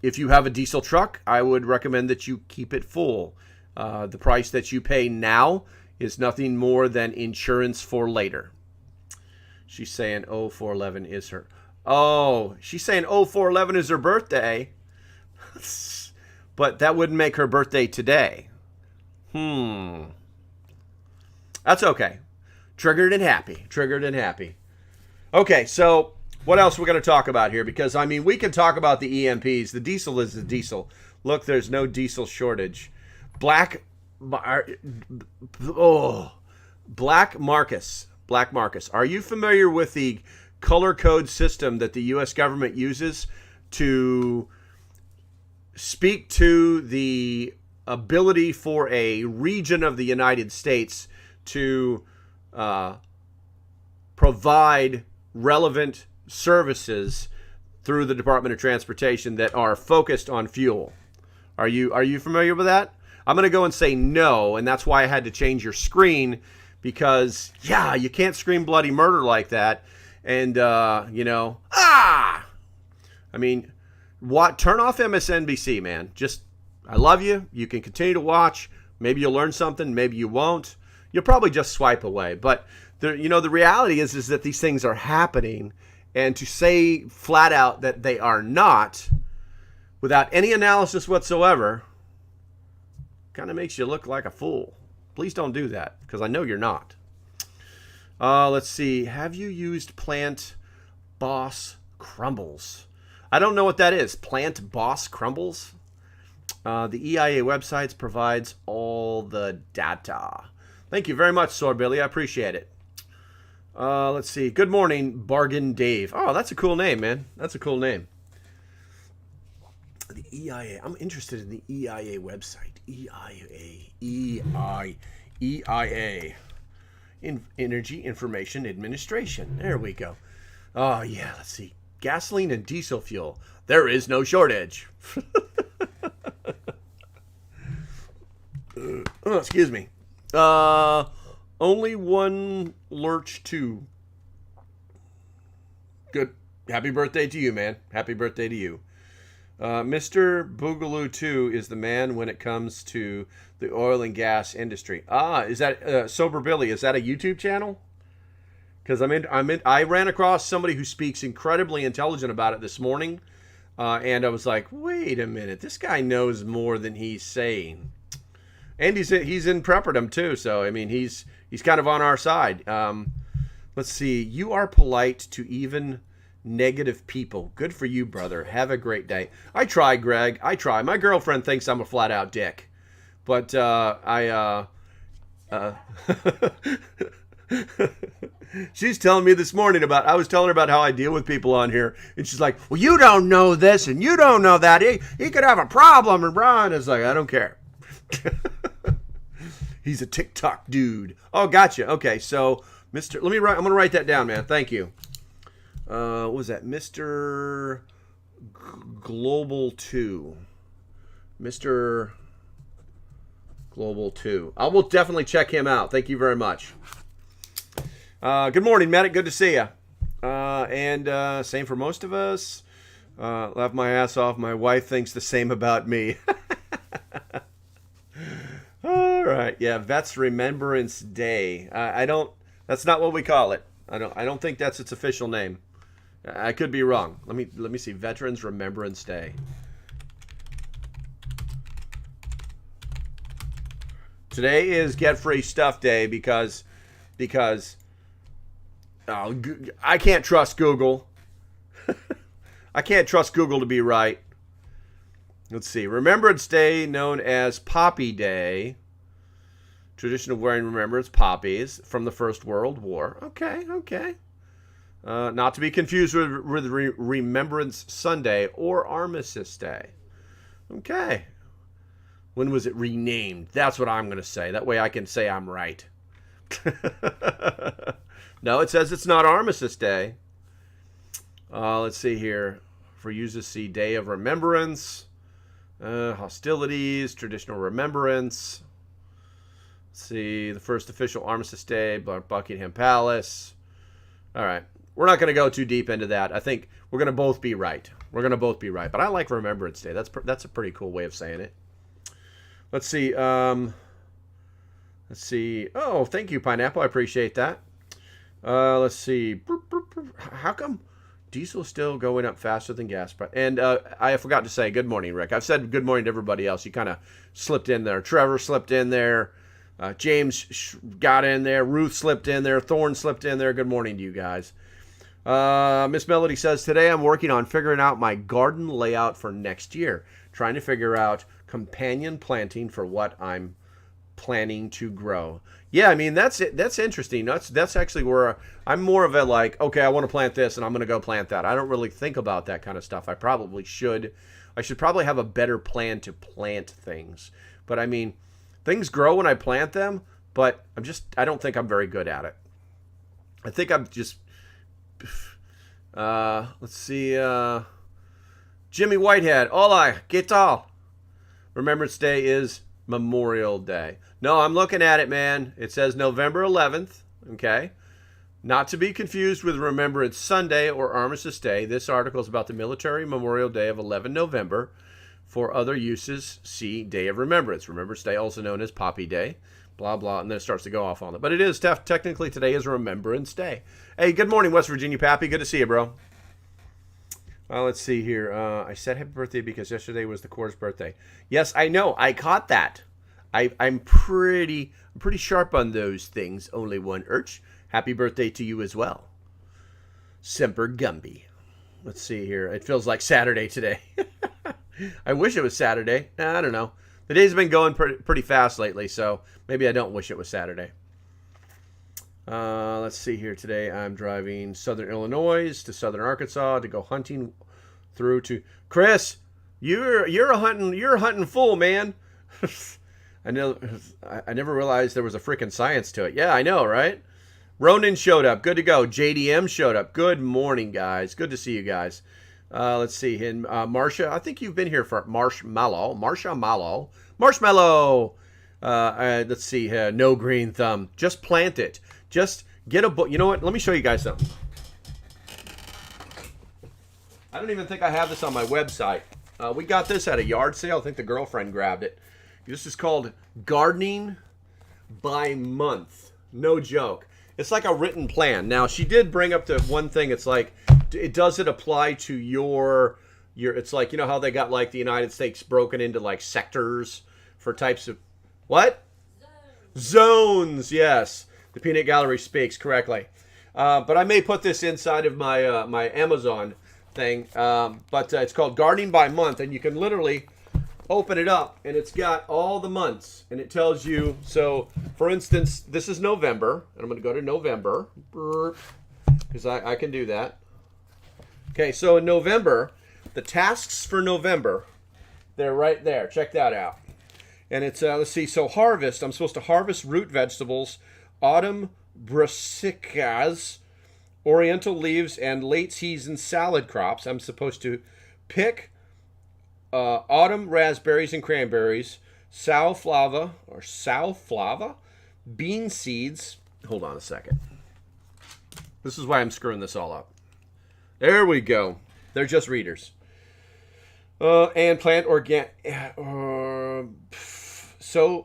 if you have a diesel truck, I would recommend that you keep it full. The price that you pay now is nothing more than insurance for later. She's saying 0411 is her. Oh, she's saying 0411 is her birthday. But that wouldn't make her birthday today. That's okay. Triggered and happy. Triggered and happy. Okay, so what else we're going to talk about here? Because, I mean, we can talk about the EMPs. The diesel is the diesel. Look, there's no diesel shortage. Black Marcus. Are you familiar with the color code system that the U.S. government uses to speak to the ability for a region of the United States to provide relevant services through the Department of Transportation that are focused on fuel? Are you familiar with that? I'm going to go and say no, and that's why I had to change your screen, because, yeah, you can't scream bloody murder like that. And, I mean, turn off MSNBC, man. I love you. You can continue to watch. Maybe you'll learn something. Maybe you won't. You'll probably just swipe away. But, the reality is that these things are happening. And to say flat out that they are not, without any analysis whatsoever, kind of makes you look like a fool. Please don't do that, because I know you're not. Let's see. Have you used Plant Boss Crumbles? I don't know what that is. Plant Boss Crumbles? The EIA websites provides all the data. Thank you very much, Sorbilly. I appreciate it. Let's see. Good morning, Bargain Dave. Oh, that's a cool name, man. That's a cool name. The EIA. I'm interested in the EIA website. EIA. Energy Information Administration. There we go. Oh, yeah. Let's see. Gasoline and diesel fuel. There is no shortage. Oh, excuse me. Only one Lurch 2. Good. Happy birthday to you, man. Happy birthday to you. Mr. Boogaloo 2 is the man when it comes to the oil and gas industry. Is that Sober Billy? Is that a YouTube channel? Because I ran across somebody who speaks incredibly intelligent about it this morning, and I was like, wait a minute, this guy knows more than he's saying. And he's in Pepperdam too, so I mean he's kind of on our side. Let's see. You are polite to even negative people. Good for you, brother. Have a great day. I try, Greg. I try. My girlfriend thinks I'm a flat out dick, but she's telling me this morning I was telling her about how I deal with people on here, and she's like, well, you don't know this and you don't know that. He could have a problem, and Brian is like, I don't care. He's a TikTok dude. Oh, gotcha. Okay, so I'm gonna write that down, man. Thank you. What was that? Mr. Global 2. Mr. Global 2. I will definitely check him out. Thank you very much. Good morning, Medic. Good to see you. And same for most of us. Laugh my ass off. My wife thinks the same about me. All right. Yeah, Vets Remembrance Day. That's not what we call it. I don't think that's its official name. I could be wrong. Let me see. Veterans Remembrance Day. Today is Get Free Stuff Day because I can't trust Google. I can't trust Google to be right. Let's see. Remembrance Day, known as Poppy Day. Tradition of wearing remembrance poppies from the First World War. Okay. Not to be confused with Remembrance Sunday or Armistice Day. Okay. When was it renamed? That's what I'm going to say. That way I can say I'm right. No, it says it's not Armistice Day. Let's see here. For users see Day of Remembrance, hostilities, traditional remembrance. Let's see, the first official Armistice Day, Buckingham Palace. All right. We're not going to go too deep into that. I think we're going to both be right. We're going to both be right. But I like Remembrance Day. That's a pretty cool way of saying it. Let's see. Let's see. Oh, thank you, Pineapple. I appreciate that. Let's see. How come diesel is still going up faster than gas? And I forgot to say good morning, Rick. I've said good morning to everybody else. You kind of slipped in there. Trevor slipped in there. James got in there. Ruth slipped in there. Thorne slipped in there. Good morning to you guys. Miss Melody says, today I'm working on figuring out my garden layout for next year. Trying to figure out companion planting for what I'm planning to grow. Yeah, I mean, that's it. That's interesting. That's actually where I'm more of a like, okay, I want to plant this and I'm going to go plant that. I don't really think about that kind of stuff. I probably should. I should probably have a better plan to plant things. But I mean, things grow when I plant them, but I don't think I'm very good at it. I think I'm just, let's see, Jimmy Whitehead, hola, ¿qué tal? Remembrance Day is Memorial Day. No, I'm looking at it, man. It says November 11th, okay? Not to be confused with Remembrance Sunday or Armistice Day. This article is about the Military Memorial Day of 11 November. For other uses, see Day of Remembrance. Remembrance Day, also known as Poppy Day, blah, blah, and then it starts to go off on it. But it is, technically, today is Remembrance Day. Hey, good morning, West Virginia, Pappy. Good to see you, bro. Let's see here. I said happy birthday because yesterday was the Corps' birthday. Yes, I know. I caught that. I'm pretty sharp on those things. Only one Urch. Happy birthday to you as well. Semper Gumby. Let's see here. It feels like Saturday today. I wish it was Saturday. I don't know. The days have been going pretty fast lately, so maybe I don't wish it was Saturday. Let's see here. Today I'm driving southern Illinois to southern Arkansas to go hunting through to Chris. You're a hunting fool, man. I know. I never realized there was a freaking science to it. Yeah, I know, right? Ronan showed up. Good to go. JDM showed up. Good morning, guys. Good to see you guys. Let's see. And Marcia, I think you've been here for Marshmallow. Let's see. No green thumb. Just plant it. Just get a book. You know what? Let me show you guys something. I don't even think I have this on my website. We got this at a yard sale. I think the girlfriend grabbed it. This is called Gardening by Month. No joke. It's like a written plan. Now, she did bring up the one thing. It's like, does it apply to your it's like, you know how they got like the United States broken into like sectors for types of, what? Zones, yes. The Peanut Gallery speaks correctly. But I may put this inside of my my Amazon thing. But it's called Gardening by Month, and you can literally open it up, and it's got all the months, and it tells you. So, for instance, this is November, and I'm going to go to November because I can do that. Okay, so in November, the tasks for November, they're right there. Check that out. And it's, let's see, so harvest. I'm supposed to harvest root vegetables, autumn brassicas, oriental leaves, and late season salad crops. I'm supposed to pick autumn raspberries and cranberries, safflava, bean seeds. Hold on a second. This is why I'm screwing this all up. There we go. They're just readers. And plant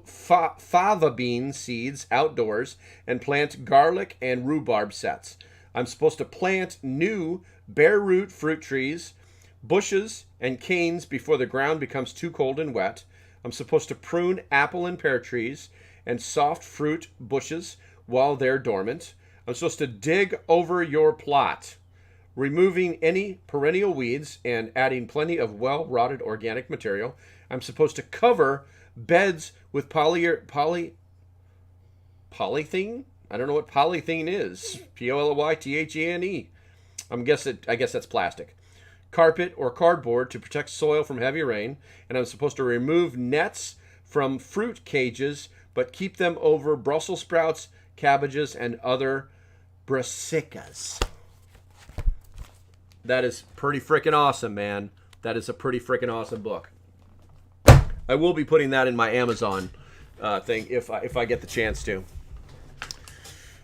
fava bean seeds outdoors and plant garlic and rhubarb sets. I'm supposed to plant new bare root fruit trees, bushes, and canes before the ground becomes too cold and wet. I'm supposed to prune apple and pear trees and soft fruit bushes while they're dormant. I'm supposed to dig over your plot, removing any perennial weeds and adding plenty of well-rotted organic material. I'm supposed to cover beds with polythene? I don't know what polythene is. Polythene. I guess that's plastic. Carpet or cardboard to protect soil from heavy rain. And I'm supposed to remove nets from fruit cages, but keep them over Brussels sprouts, cabbages, and other brassicas. That is pretty freaking awesome, man. That is a pretty freaking awesome book. I will be putting that in my Amazon thing if I get the chance to.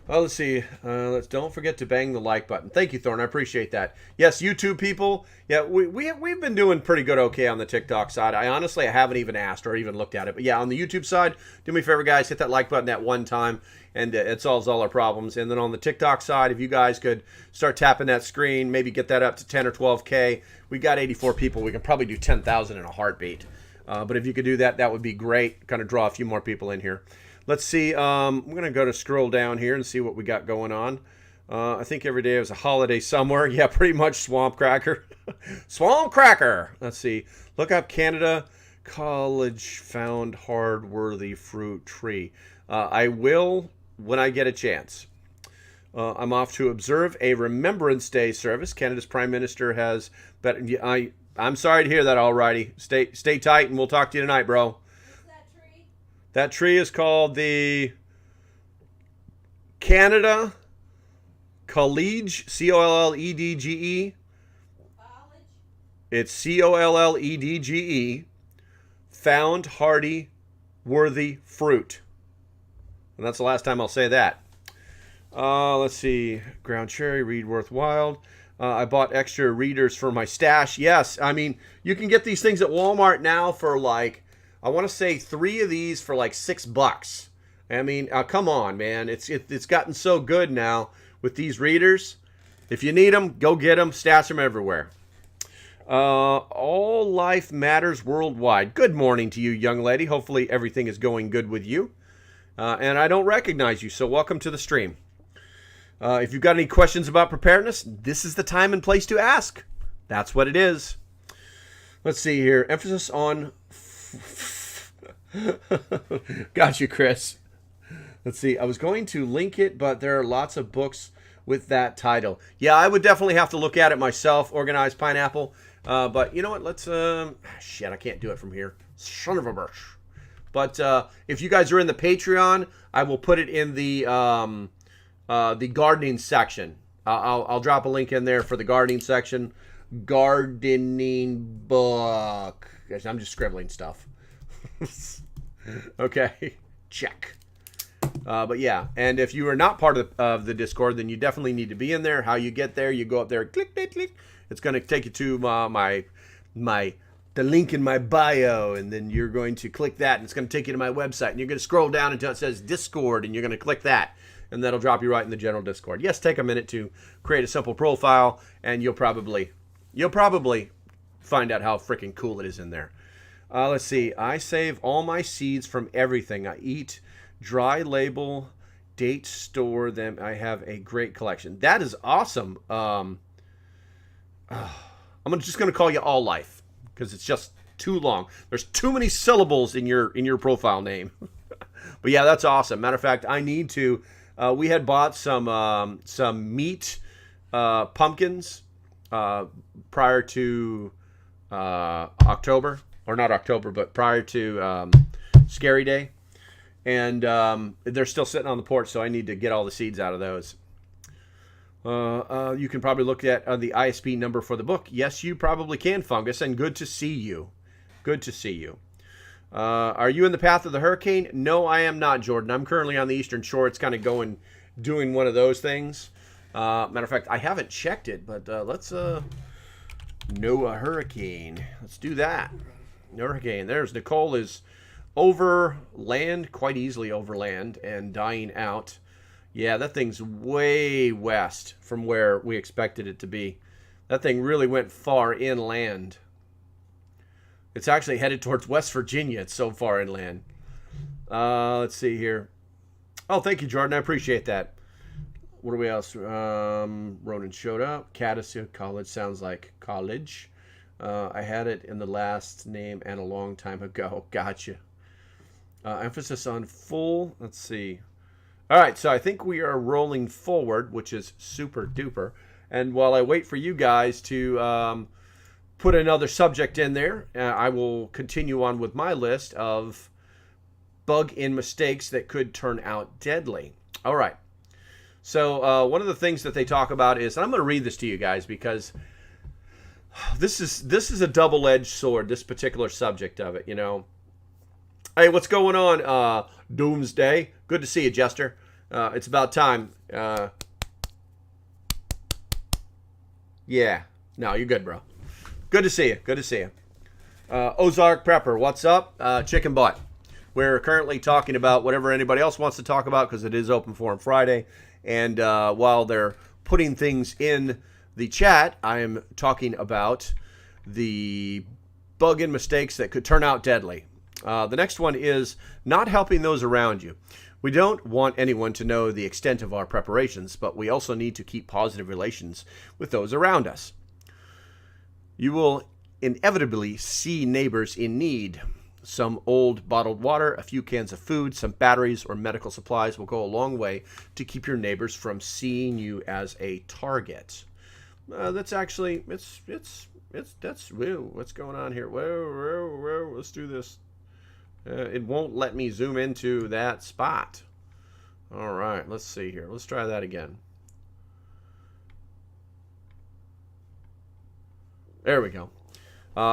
Oh, let's see. Don't forget to bang the like button. Thank you, Thorne. I appreciate that. Yes, YouTube people. Yeah, we've been doing pretty good okay on the TikTok side. I haven't even asked or even looked at it. But yeah, on the YouTube side, do me a favor, guys. Hit that like button that one time, and it solves all our problems. And then on the TikTok side, if you guys could start tapping that screen, maybe get that up to 10 or 12K. We got 84 people. We can probably do 10,000 in a heartbeat. But if you could do that, that would be great. Kind of draw a few more people in here. Let's see. I'm going to go to scroll down here and see what we got going on. I think every day is a holiday somewhere. Yeah, pretty much Swamp Cracker. Swamp Cracker. Let's see. Look up Canada College found hard-worthy fruit tree. I will when I get a chance. I'm off to observe a Remembrance Day service. Canada's Prime Minister has... I'm sorry to hear that, alrighty. Stay tight, and we'll talk to you tonight, bro. That tree is called the Canada College, Colledge. It's Colledge, found hardy, worthy fruit. And that's the last time I'll say that. Let's see. Ground cherry, read worthwhile. I bought extra readers for my stash. Yes, I mean, you can get these things at Walmart now for like, I want to say 3 of these for like $6. I mean, come on, man. It's gotten so good now with these readers. If you need them, go get them. Stash them everywhere. All life matters worldwide. Good morning to you, young lady. Hopefully everything is going good with you. And I don't recognize you, so welcome to the stream. If you've got any questions about preparedness, this is the time and place to ask. That's what it is. Let's see here. Emphasis on... Got you, Chris. Let's see. I was going to link it, but there are lots of books with that title. Yeah, I would definitely have to look at it myself, Organized Pineapple. But you know what? Let's... shit, I can't do it from here. Son of a bitch. But if you guys are in the Patreon, I will put it in the gardening section. I'll drop a link in there for the gardening section. Gardening book. I'm just scribbling stuff. Okay, check. But yeah, and if you are not part of the Discord, then you definitely need to be in there. How you get there, you go up there, click, click, click. It's going to take you to the link in my bio, and then you're going to click that, and it's going to take you to my website, and you're going to scroll down until it says Discord, and you're going to click that, and that'll drop you right in the general Discord. Yes, take a minute to create a simple profile, and you'll probably find out how freaking cool it is in there. Let's see. I save all my seeds from everything I eat. Dry label, date store them. I have a great collection. That is awesome. I'm just going to call you All Life because it's just too long. There's too many syllables in your profile name. But yeah, that's awesome. Matter of fact, I need to. We had bought some meat pumpkins prior to October. Or not October, but prior to Scary Day. And they're still sitting on the porch, so I need to get all the seeds out of those. You can probably look at the ISB number for the book. Yes, you probably can, Fungus, and good to see you. Good to see you. Are you in the path of the hurricane? No, I am not, Jordan. I'm currently on the Eastern Shore. It's kind of doing one of those things. Matter of fact, I haven't checked it, but let's know a hurricane. Let's do that. Hurricane. There's Nicole is over land, quite easily over land, and dying out. Yeah, that thing's way west from where we expected it to be. That thing really went far inland. It's actually headed towards West Virginia. It's so far inland. Let's see here. Oh, thank you, Jordan. I appreciate that. What do we else? Ronan showed up. Caddis College sounds like college. I had it in the last name and a long time ago. Gotcha. Emphasis on full. Let's see. All right, so I think we are rolling forward, which is super duper. And while I wait for you guys to put another subject in there, I will continue on with my list of bug-in mistakes that could turn out deadly. All right. So one of the things that they talk about is, and I'm going to read this to you guys because this is a double-edged sword, this particular subject of it, you know. Hey, what's going on, Doomsday? Good to see you, Jester. It's about time. Yeah. No, you're good, bro. Good to see you. Good to see you. Ozark Prepper, what's up? Chicken butt. We're currently talking about whatever anybody else wants to talk about because it is Open Forum Friday. And while they're putting things in the chat, I am talking about the bug and mistakes that could turn out deadly. The next one is not helping those around you. We don't want anyone to know the extent of our preparations, but we also need to keep positive relations with those around us. You will inevitably see neighbors in need. Some old bottled water, a few cans of food, some batteries or medical supplies will go a long way to keep your neighbors from seeing you as a target. That's actually, that's, whoa, what's going on here? Whoa, let's do this. It won't let me zoom into that spot. All right, let's see here. Let's try that again. There we go.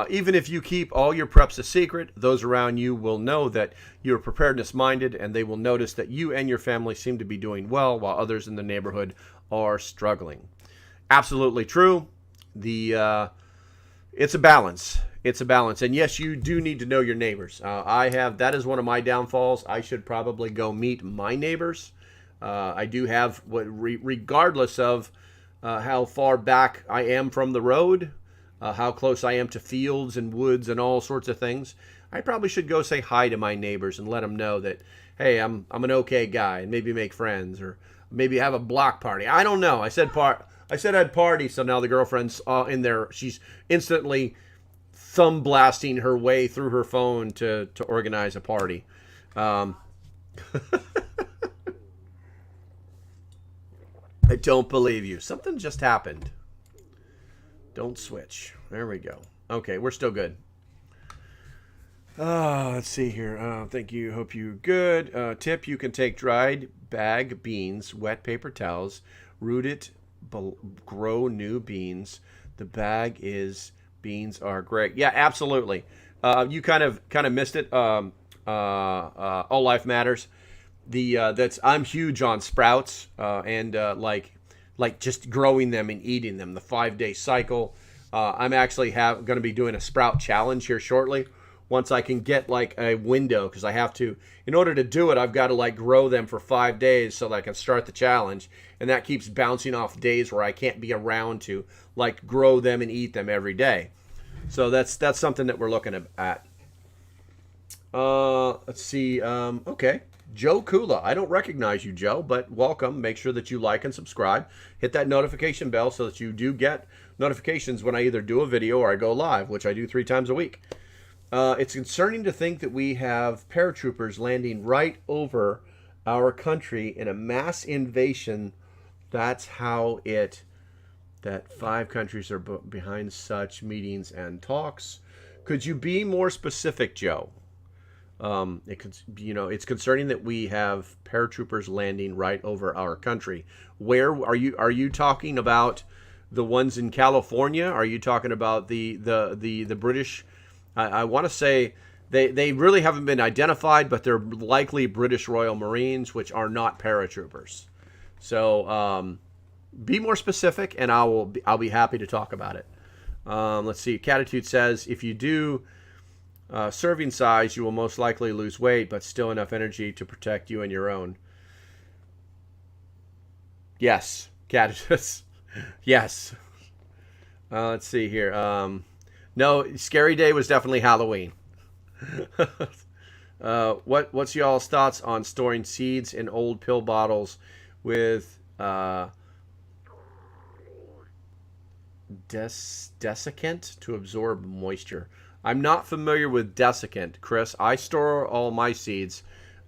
Even if you keep all your preps a secret, those around you will know that you're preparedness-minded, and they will notice that you and your family seem to be doing well while others in the neighborhood are struggling. Absolutely true. It's a balance. It's a balance. And yes, you do need to know your neighbors. That is one of my downfalls. I should probably go meet my neighbors. I do have, regardless of how far back I am from the road, how close I am to fields and woods and all sorts of things, I probably should go say hi to my neighbors and let them know that, hey, I'm an okay guy, and maybe make friends, or maybe have a block party. I don't know. I said I'd party, so now the girlfriend's in there. She's instantly thumb blasting her way through her phone to organize a party. I don't believe you. Something just happened. Don't switch. There we go. Okay, we're still good. Let's see here. Thank you. Hope you're good. Tip, you can take dried bag beans, wet paper towels, root it, grow new beans. The bag is... Beans are great. Yeah, absolutely. You kind of missed it. All Life Matters. I'm huge on sprouts and like just growing them and eating them. The 5-day cycle. I'm actually going to be doing a sprout challenge here shortly. Once I can get like a window, because I have to. In order to do it, I've got to like grow them for 5 days so that I can start the challenge, and that keeps bouncing off days where I can't be around to like grow them and eat them every day. So that's something that we're looking at. Let's see. Okay, Joe Kula. I don't recognize you, Joe, but welcome. Make sure that you like and subscribe. Hit that notification bell so that you do get notifications when I either do a video or I go live, which I do 3 times a week. It's concerning to think that we have paratroopers landing right over our country in a mass invasion. That's how that 5 countries are behind such meetings and talks. Could you be more specific, Joe? It's concerning that we have paratroopers landing right over our country. Where are you talking about? The ones in California? Are you talking about the British? I want to say they really haven't been identified, but they're likely British Royal Marines, which are not paratroopers. So be more specific, and I'll be happy to talk about it. Let's see. Catitude says, if you do serving size, you will most likely lose weight, but still enough energy to protect you and your own. Yes, Catitude. Yes. Let's see here. No, Scary Day was definitely Halloween. What's y'all's thoughts on storing seeds in old pill bottles with desiccant to absorb moisture? I'm not familiar with desiccant, Chris. I store all my seeds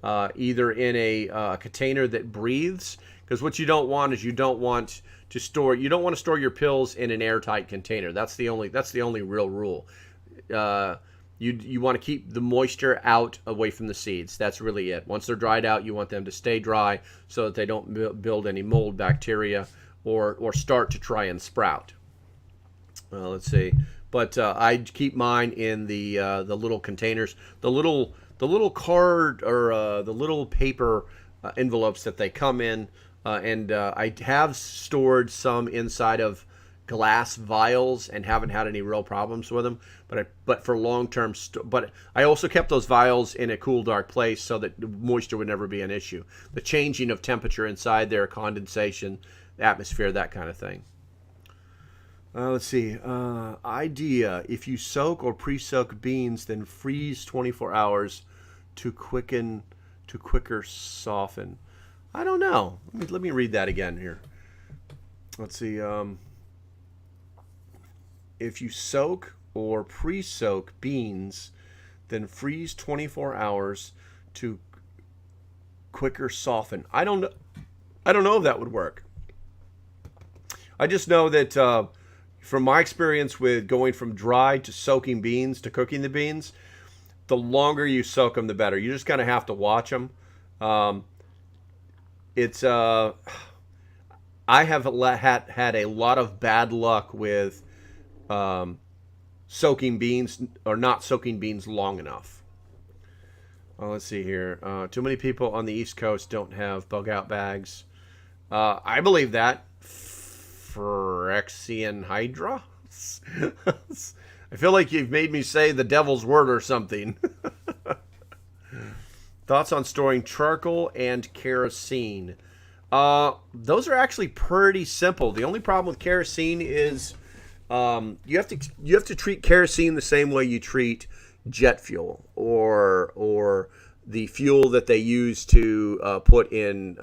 either in a container that breathes, because what you don't want is you don't want to store your pills in an airtight container. That's the only real rule. You You want to keep the moisture out away from the seeds. That's really it. Once they're dried out, you want them to stay dry so that they don't build any mold bacteria or start to try and sprout. Let's see. But I keep mine in the little containers, the little card or the little paper envelopes that they come in, and I have stored some inside of glass vials and haven't had any real problems with them. But for long term, but I also kept those vials in a cool, dark place so that moisture would never be an issue. The changing of temperature inside there, condensation, atmosphere, that kind of thing. Let's see. Idea: if you soak or pre-soak beans, then freeze 24 hours to quicker soften. I don't know. Let me read that again here. Let's see. If you soak or pre-soak beans, then freeze 24 hours to quicker soften. I don't know if that would work. I just know that from my experience with going from dry to soaking beans to cooking the beans, the longer you soak them, the better. You just kind of have to watch them. I have had a lot of bad luck with soaking beans or not soaking beans long enough. Let's see here. Too many people on the East Coast don't have bug out bags. I believe that. Phyrexian Hydra? I feel like you've made me say the devil's word or something. Thoughts on storing charcoal and kerosene? Those are actually pretty simple. The only problem with kerosene is you have to treat kerosene the same way you treat jet fuel or the fuel that they use to put in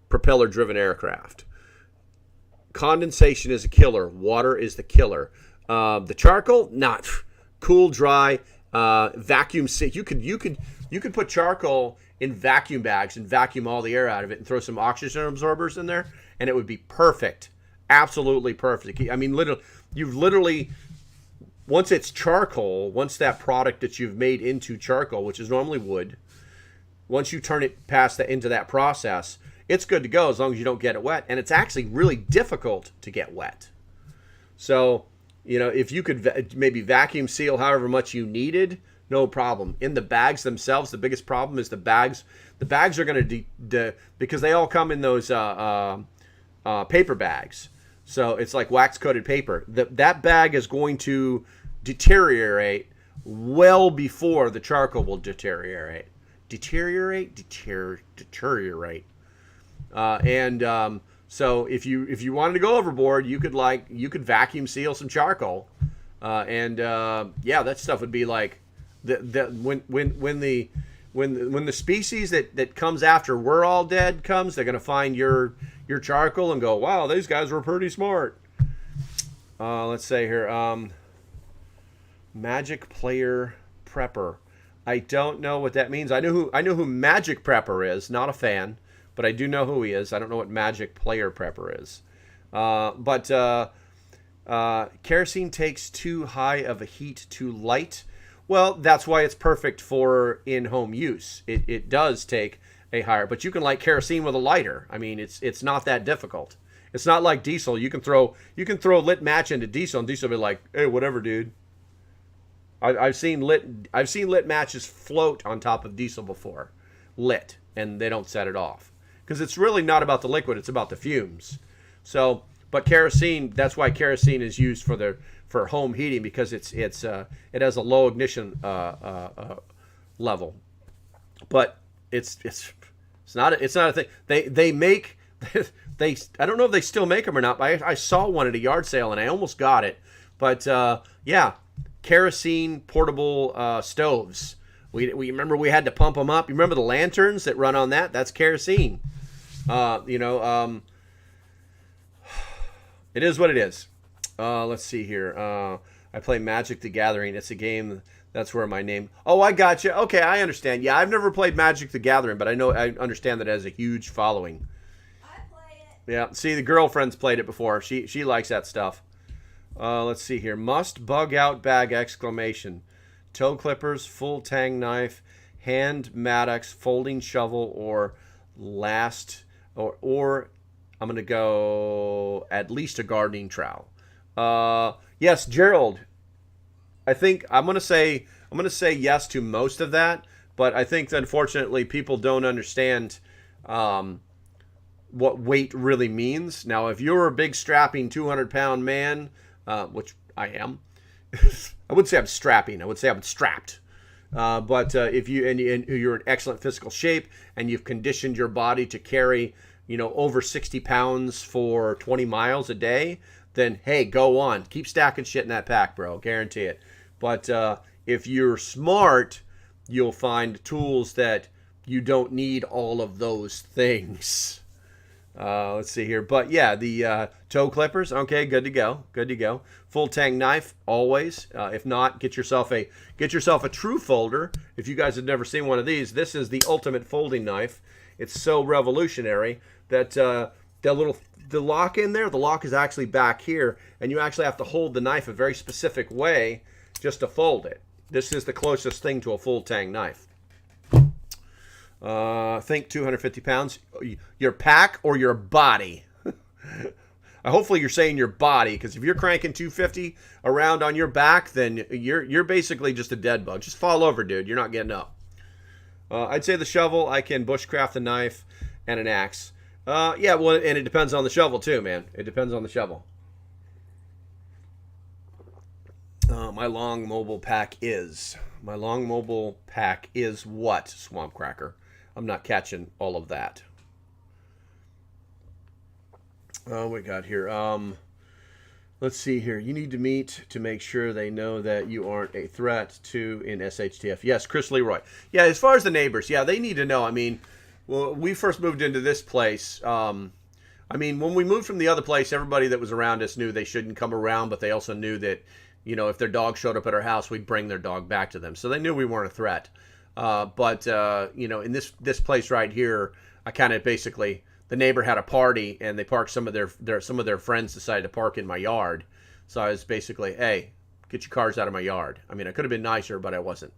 propeller-driven aircraft. Condensation is a killer. Water is the killer. The charcoal, not cool, dry, vacuum. You could put charcoal in vacuum bags and vacuum all the air out of it and throw some oxygen absorbers in there, and it would be perfect. Absolutely perfect. I mean, literally, once it's charcoal, once that product that you've made into charcoal, which is normally wood, once you turn it past that into that process, it's good to go as long as you don't get it wet. And it's actually really difficult to get wet. So, if you could maybe vacuum seal however much you needed, no problem. In the bags themselves, the biggest problem is the bags. The bags are going to, because they all come in those paper bags. So it's like wax-coated paper. That bag is going to deteriorate well before the charcoal will deteriorate. Deteriorate. So if you wanted to go overboard, you could vacuum seal some charcoal, that stuff would be like when the species that comes after we're all dead comes, they're gonna find your charcoal and go, wow, these guys were pretty smart. Let's say here, Magic Player Prepper. I don't know what that means. I know who Magic Prepper is. Not a fan. But I do know who he is. I don't know what Magic Player Prepper is. Kerosene takes too high of a heat to light. Well, that's why it's perfect for in-home use. It does take a higher, but you can light kerosene with a lighter. I mean, it's not that difficult. It's not like diesel. You can throw a lit match into diesel, and diesel will be like, hey, whatever, dude. I've seen lit matches float on top of diesel before, lit, and they don't set it off. Because it's really not about the liquid, it's about the fumes. So, but kerosene, that's why kerosene is used for home heating, because it has a low ignition level. But it's not a thing. They make I don't know if they still make them or not. But I saw one at a yard sale and I almost got it. But kerosene portable stoves. We remember we had to pump them up. You remember the lanterns that run on that? That's kerosene. It is what it is. Let's see here. I play Magic the Gathering. It's a game. That's where my name. Oh, I got you. Okay, I understand. Yeah, I've never played Magic the Gathering, but I understand that it has a huge following. I play it. Yeah. See, the girlfriend's played it before. She likes that stuff. Let's see here. Must bug out bag exclamation. Toe clippers, full tang knife, hand mattocks, folding shovel, or or I'm gonna go at least a gardening trowel. Yes, Gerald. I think I'm gonna say yes to most of that, but I think that unfortunately people don't understand what weight really means. Now, if you're a big strapping 200-pound man, which I am, I wouldn't say I'm strapping. I would say I'm strapped. But if you're in excellent physical shape and you've conditioned your body to carry, over 60 pounds for 20 miles a day, then hey, go on. Keep stacking shit in that pack, bro. Guarantee it. But if you're smart, you'll find tools that you don't need all of those things. Let's see here. But yeah, the toe clippers, okay, good to go. Good to go. Full tang knife, always. If not, get yourself a true folder. If you guys have never seen one of these, this is the ultimate folding knife. It's so revolutionary that the lock in there, the lock is actually back here, and you actually have to hold the knife a very specific way just to fold it. This is the closest thing to a full tang knife. Think 250 pounds. Your pack or your body? Hopefully you're saying your body, because if you're cranking 250 around on your back, then you're basically just a dead bug. Just fall over, dude. You're not getting up. I'd say the shovel. I can bushcraft a knife and an axe. Yeah, well, and it depends on the shovel too, man. It depends on the shovel. My long mobile pack is what, Swamp Cracker? I'm not catching all of that. We got here. Let's see here. You need to meet to make sure they know that you aren't a threat to in SHTF. Yes, Chris Leroy. Yeah, as far as the neighbors, yeah, they need to know. I mean, well, we first moved into this place. When we moved from the other place, everybody that was around us knew they shouldn't come around, but they also knew that, if their dog showed up at our house, we'd bring their dog back to them. So they knew we weren't a threat. In this place right here, I kind of basically, the neighbor had a party and they parked some of their friends decided to park in my yard. So I was basically, hey, get your cars out of my yard. I mean, I could have been nicer, but I wasn't,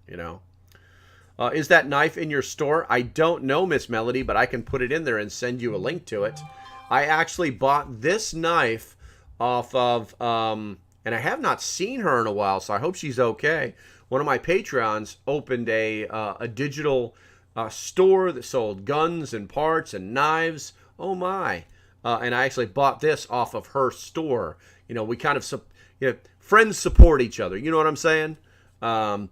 Is that knife in your store? I don't know, Miss Melody, but I can put it in there and send you a link to it. I actually bought this knife off of, and I have not seen her in a while, so I hope she's okay. One of my Patreons opened a digital store that sold guns and parts and knives. Oh my! And I actually bought this off of her store. We kind of, friends support each other. You know what I'm saying? I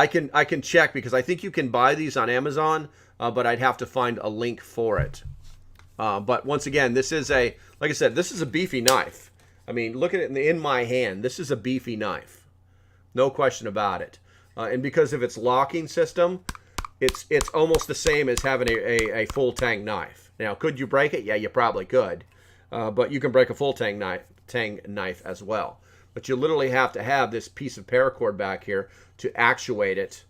can check, because I think you can buy these on Amazon, but I'd have to find a link for it. But once again, this is like I said, this is a beefy knife. I mean, look at it in my hand. This is a beefy knife. No question about it. And because of its locking system, it's almost the same as having a full tang knife. Now, could you break it? Yeah, you probably could. But you can break a full tang knife as well. But you literally have to have this piece of paracord back here to actuate it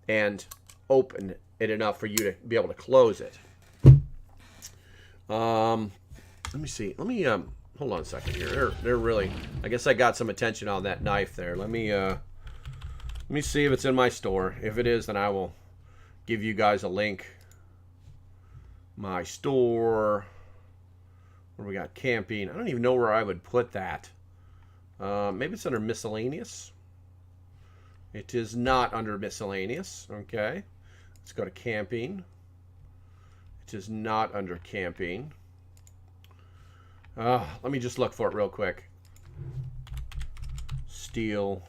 and open it enough for you to be able to close it. Let me see. Hold on a second here. They're really, I guess I got some attention on that knife there. Let me see if it's in my store. If it is, then I will give you guys a link. My store. Where we got camping. I don't even know where I would put that. Maybe it's under miscellaneous. It is not under miscellaneous. Okay. Let's go to camping. It is not under camping. Let me just look for it real quick. Steel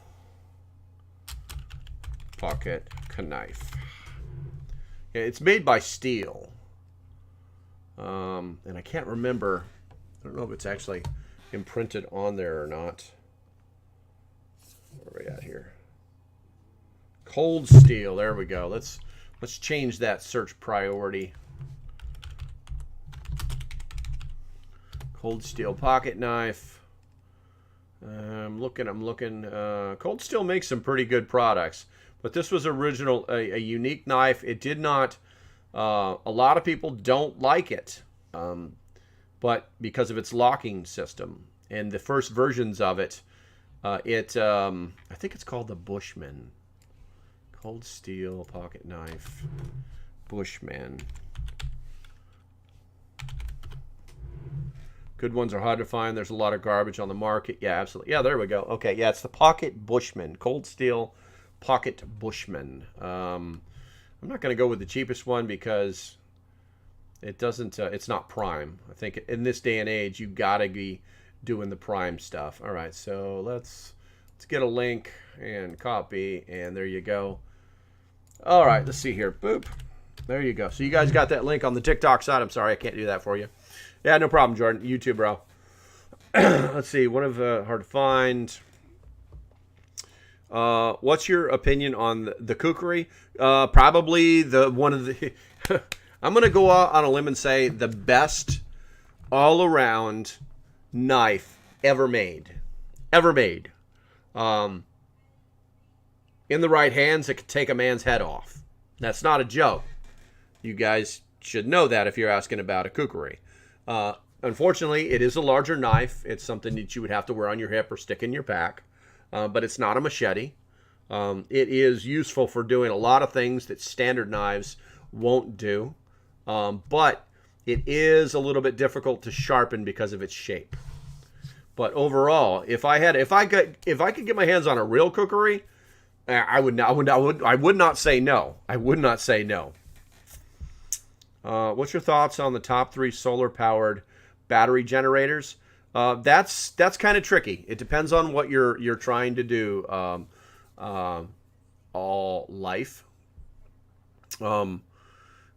pocket knife. Yeah, it's made by Steel. And I can't remember. I don't know if it's actually imprinted on there or not. Where are we at here? Cold Steel. There we go. Let's change that search priority. Cold Steel pocket knife. I'm looking. Cold Steel makes some pretty good products, but this was a unique knife. It did not. A lot of people don't like it, but because of its locking system, And the first versions of it, I think it's called the Bushman. Cold steel pocket knife. Bushman. Good ones are hard to find. There's a lot of garbage on the market. Yeah, absolutely. Yeah, there we go. Okay, yeah, it's the Pocket Bushman. Cold steel Pocket Bushman. I'm not going to go with the cheapest one because it doesn't. It's not prime. I think in this day and age, you got to be doing the prime stuff. All right, so let's get a link and copy, and there you go. All right, let's see here. Boop. There you go. So you guys got that link on the TikTok side. I'm sorry, I can't do that for you. Yeah, no problem, Jordan. You too, bro. Let's see. One of hard to find. What's your opinion on the kukri? Probably one of the. I'm gonna go out on a limb and say the best all-around knife ever made. Ever made. In the right hands, it could take a man's head off. That's not a joke. You guys should know that if you're asking about a kukri. Unfortunately, it is a larger knife. It's something that you would have to wear on your hip or stick in your pack. But it's not a machete. It is useful for doing a lot of things that standard knives won't do. But it is a little bit difficult to sharpen because of its shape. But overall, if I could get my hands on a real kukri, I would not say no. I would not say no. What's your thoughts on the top 3 solar-powered battery generators? That's kind of tricky. It depends on what you're trying to do. All life.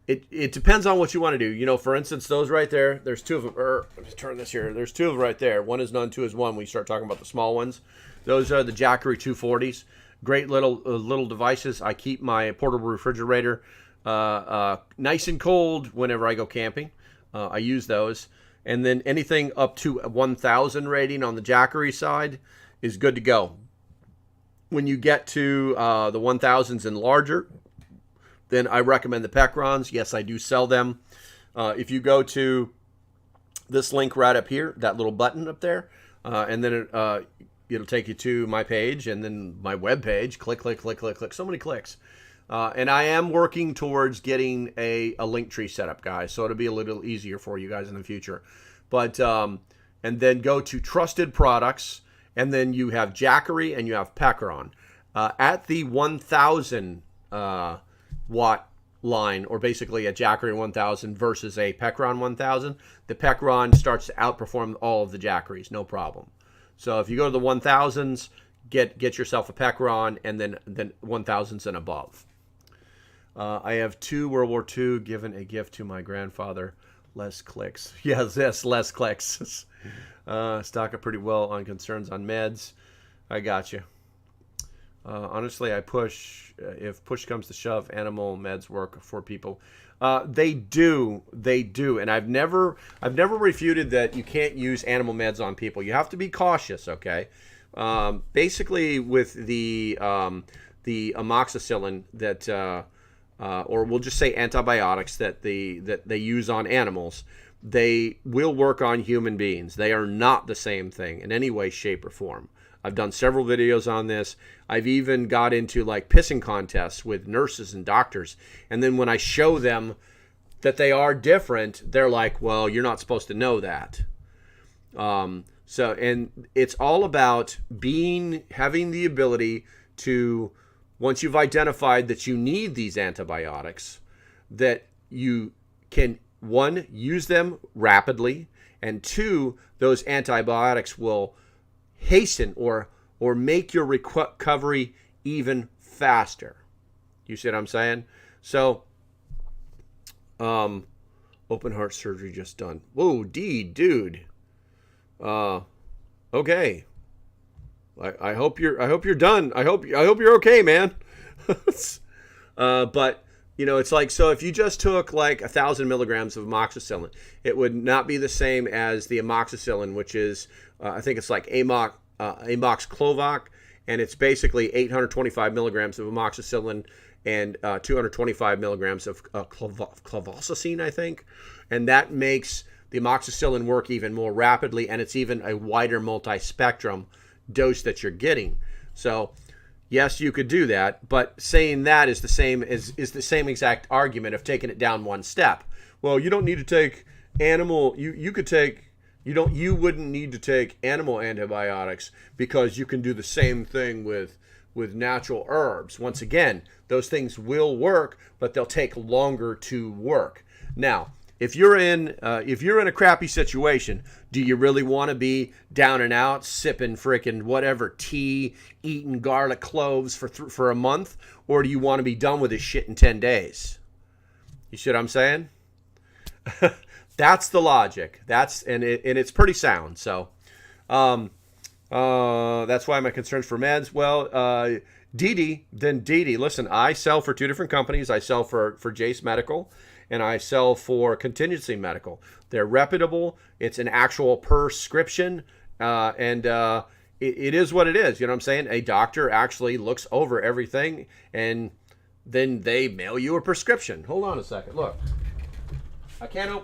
It depends on what you want to do. You know, for instance, those right there. There's 2 of them. Let me turn this here. There's 2 of them right there. One is none, 2 is one. When you start talking about the small ones, those are the Jackery 240s. Great little devices. I keep my portable refrigerator nice and cold whenever I go camping. I use those. And then anything up to 1,000 rating on the Jackery side is good to go. When you get to the 1,000s and larger, then I recommend the Pecrons. Yes, I do sell them. If you go to this link right up here, that little button up there, and then it'll take you to my page and then my web page. Click, click, click, click, click. So many clicks. And I am working towards getting a link tree set up, guys, so it'll be a little easier for you guys in the future. But and then go to trusted products, and then you have Jackery and you have Pecron. At the 1,000 watt line, or basically a Jackery 1000 versus a Pecron 1000, the Pecron starts to outperform all of the Jackeries, no problem. So if you go to the 1000s, get yourself a Pecron, and then 1000s and above. I have 2 World War II given a gift to my grandfather. Less clicks. Yes, less clicks. Stock up pretty well on concerns on meds. I got you. Honestly, I push. If push comes to shove, animal meds work for people. They do, and I've never refuted that you can't use animal meds on people. You have to be cautious, okay? Basically, with the amoxicillin that, or we'll just say antibiotics that they use on animals, they will work on human beings. They are not the same thing in any way, shape, or form. I've done several videos on this. I've even got into like pissing contests with nurses and doctors. And then when I show them that they are different, they're like, well, you're not supposed to know that. And it's all about having the ability to, once you've identified that you need these antibiotics, that you can, 1, use them rapidly, and 2, those antibiotics will hasten or make your recovery even faster. You see what I'm saying? So, open heart surgery just done. Whoa, dude. Okay. I hope you're done. I hope you're okay, man. But you know, it's like, so if you just took like 1,000 milligrams of amoxicillin, it would not be the same as the amoxicillin, which is I think it's like amoxiclovir, and it's basically 825 milligrams of amoxicillin and 225 milligrams of clavacicine, I think, and that makes the amoxicillin work even more rapidly, and it's even a wider multi-spectrum dose that you're getting. So yes, you could do that, but saying that is the same exact argument of taking it down one step. Well, you don't need to take animal. You wouldn't need to take animal antibiotics because you can do the same thing with natural herbs. Once again, those things will work, but they'll take longer to work. Now, if you're in a crappy situation, do you really want to be down and out, sipping frickin' whatever tea, eating garlic cloves for a month, or do you want to be done with this shit in 10 days? You see what I'm saying? That's the logic. And it's pretty sound. So, that's why my concerns for meds. Well, Dee Dee, listen, I sell for two different companies. I sell for Jace Medical, and I sell for Contingency Medical. They're reputable. It's an actual prescription, and it is what it is. You know what I'm saying? A doctor actually looks over everything, and then they mail you a prescription. Hold on a second. Look. I can't.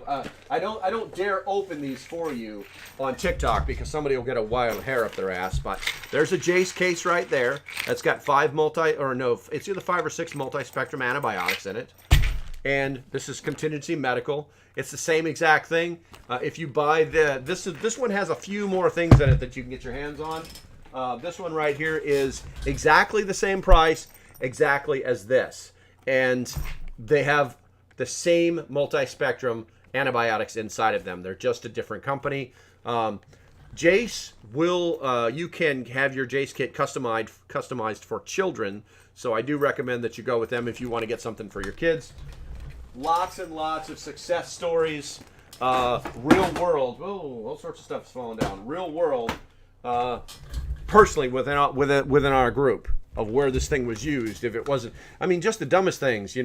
I don't dare open these for you on TikTok because somebody will get a wild hair up their ass. But there's a Jace case right there that's got it's either 5 or 6 multi-spectrum antibiotics in it. And this is Contingency Medical. It's the same exact thing. If you buy this one has a few more things in it that you can get your hands on. This one right here is exactly the same price, exactly as this, and they have the same multi-spectrum antibiotics inside of them. They're just a different company. Jace you can have your Jace kit customized for children. So I do recommend that you go with them if you want to get something for your kids. Lots and lots of success stories. Real world. Oh, all sorts of stuff is falling down. Real world. Personally, within our group, of where this thing was used. If it wasn't, just the dumbest things,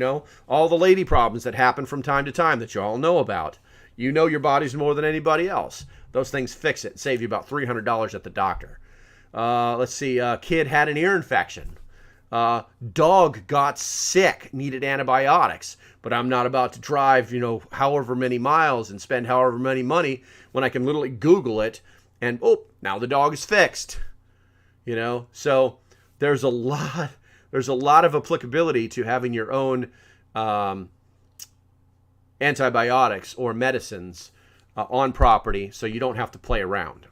all the lady problems that happen from time to time that you all know about. You know your body's more than anybody else. Those things fix it. Save you about $300 at the doctor. Let's see. Kid had an ear infection. Dog got sick, needed antibiotics. But I'm not about to drive, however many miles and spend however many money when I can literally Google it and, now the dog is fixed. So there's a lot of applicability to having your own antibiotics or medicines on property, so you don't have to play around.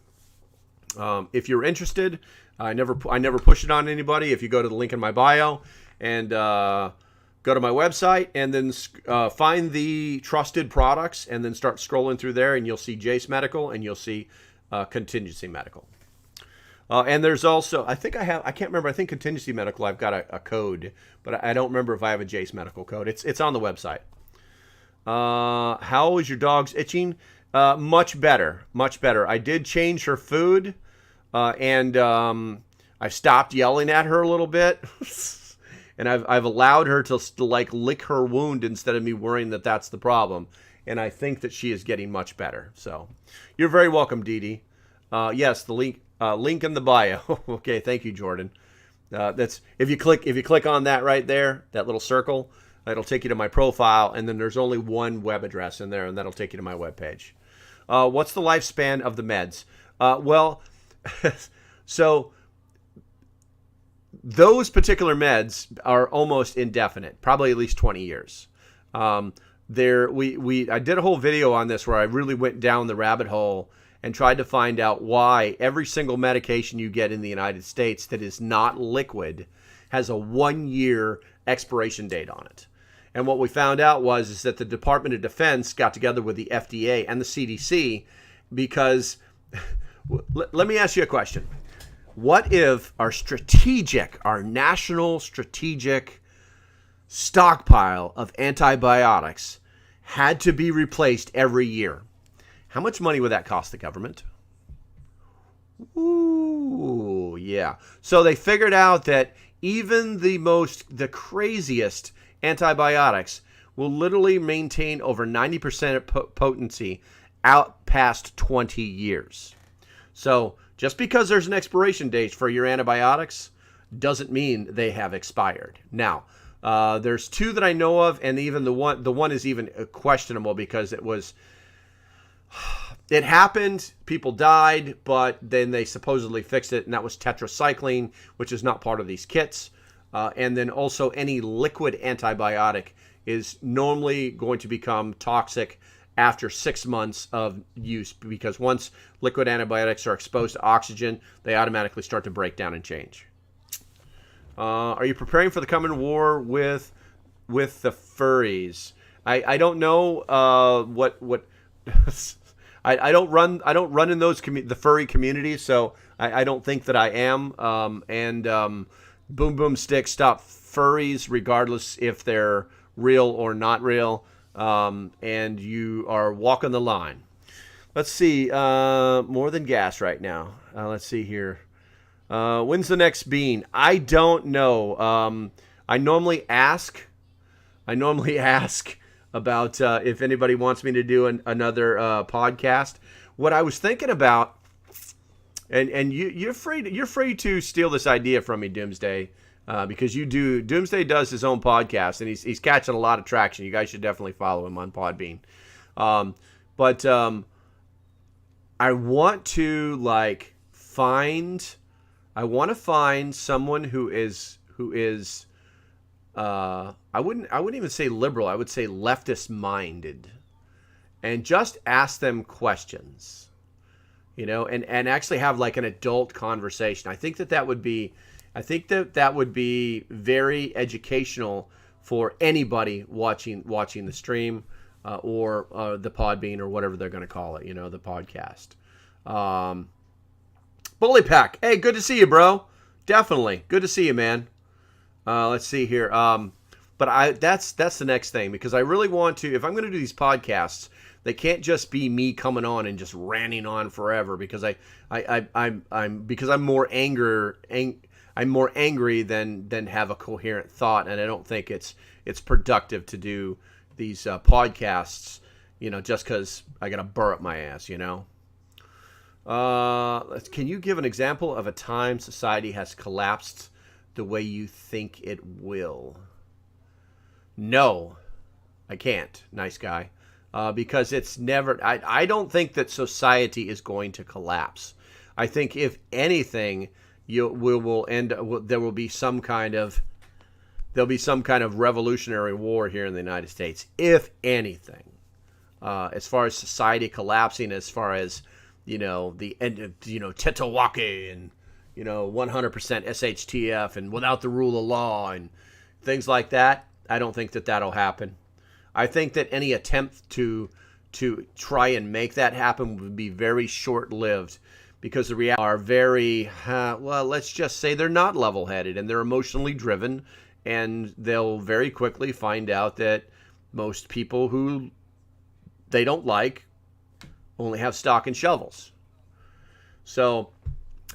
If you're interested, I never push it on anybody. If you go to the link in my bio and go to my website and then find the trusted products and then start scrolling through there, and you'll see Jace Medical and you'll see Contingency Medical. And there's also, I can't remember, I think Contingency Medical, I've got a code, but I don't remember if I have a Jace Medical code. It's on the website. How is your dog's itching? Much better. I did change her food, and I stopped yelling at her a little bit, and I've allowed her to lick her wound instead of me worrying that that's the problem. And I think that she is getting much better. So you're very welcome, Dee Dee. Yes, the link in the bio. Okay, thank you, Jordan. That's if you click on that right there, that little circle, it'll take you to my profile, and then there's only one web address in there, and that'll take you to my webpage. What's the lifespan of the meds? So those particular meds are almost indefinite, probably at least 20 years. I did a whole video on this where I really went down the rabbit hole and tried to find out why every single medication you get in the United States that is not liquid has a 1-year expiration date on it. And what we found out is that the Department of Defense got together with the FDA and the CDC because, let me ask you a question. What if our national strategic stockpile of antibiotics had to be replaced every year? How much money would that cost the government? Ooh, yeah. So they figured out that even the craziest antibiotics will literally maintain over 90% potency out past 20 years. So just because there's an expiration date for your antibiotics doesn't mean they have expired. Now, there's 2 that I know of, and even the one is even questionable because it was It happened, people died, but then they supposedly fixed it, and that was tetracycline, which is not part of these kits. And then also any liquid antibiotic is normally going to become toxic after 6 months of use, because once liquid antibiotics are exposed to oxygen, they automatically start to break down and change. Are you preparing for the coming war with the furries? I don't know what I don't run in those the furry communities, so I don't think that I am. Boom Boom Stick, stop furries regardless if they're real or not real. And you are walking the line. Let's see. More than gas right now. Let's see here. When's the next bean? I don't know. I normally ask about if anybody wants me to do another podcast. What I was thinking about, and you're free to steal this idea from me, Doomsday, because Doomsday does his own podcast, and he's catching a lot of traction. You guys should definitely follow him on Podbean. But I want to find someone who is I wouldn't even say liberal. I would say leftist minded, and just ask them questions, and actually have like an adult conversation. I think that would be very educational for anybody watching the stream or the Podbean or whatever they're going to call it, the podcast. Bully Pack, hey, good to see you, bro. Definitely good to see you, man. Let's see here. But that's the next thing, because I really want to, if I'm going to do these podcasts, they can't just be me coming on and just ranting on forever, because I'm more angry than have a coherent thought, and I don't think it's productive to do these podcasts, just because I got a burr up my ass, Can you give an example of a time society has collapsed the way you think it will? No, I can't, nice guy, because it's never. I don't think that society is going to collapse. I think if anything, there will be some kind of revolutionary war here in the United States, if anything. As far as society collapsing, as far as the end of Tetawake and 100% SHTF and without the rule of law and things like that, I don't think that that'll happen. I think that any attempt to try and make that happen would be very short-lived, because the reality are very, let's just say they're not level-headed, and they're emotionally driven, and they'll very quickly find out that most people who they don't like only have stock and shovels. So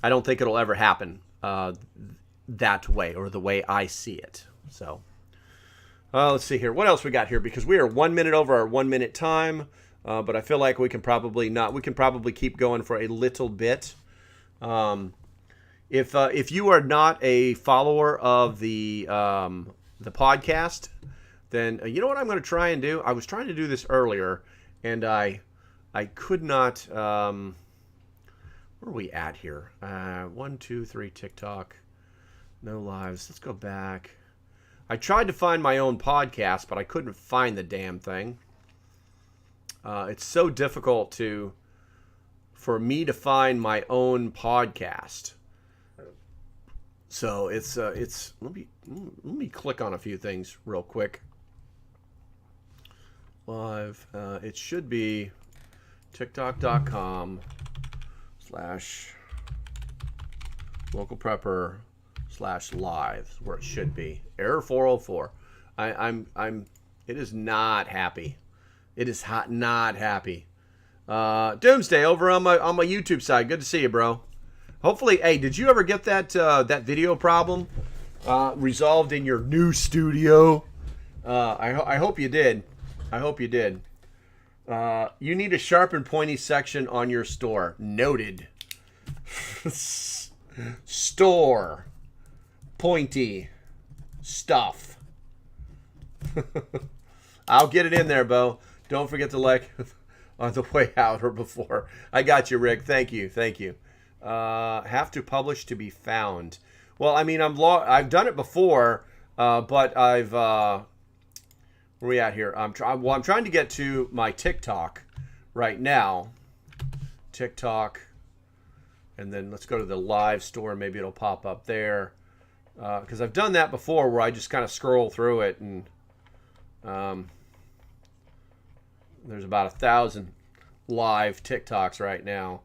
I don't think it'll ever happen that way, or the way I see it. So let's see here. What else we got here? Because we are 1 minute over our 1 minute time, but I feel like we can probably keep going for a little bit. If you are not a follower of the podcast, then you know what I'm going to try and do? I was trying to do this earlier, and I could not. Where are we at here? 1, 2, 3, TikTok. No lives. Let's go back. I tried to find my own podcast, but I couldn't find the damn thing. It's so difficult for me to find my own podcast. So it's let me click on a few things real quick. Live. It should be tiktok.com/localprepper/live, where it should be. Error 404. It is not happy. It is not happy. Doomsday over on my YouTube side. Good to see you, bro. Hopefully, hey, did you ever get that video problem resolved in your new studio? I hope you did. I hope you did. You need a sharp and pointy section on your store. Noted. Store. Pointy. Stuff. I'll get it in there, Bo. Don't forget to like. on the way out or before. I got you, Rick. Thank you. Have to publish to be found. Well, I mean, I've done it before, but I've where we at here? I'm trying to get to my TikTok right now. TikTok, and then let's go to the live store. Maybe it'll pop up there, because I've done that before, where I just kind of scroll through it, and there's about 1,000 live TikToks right now.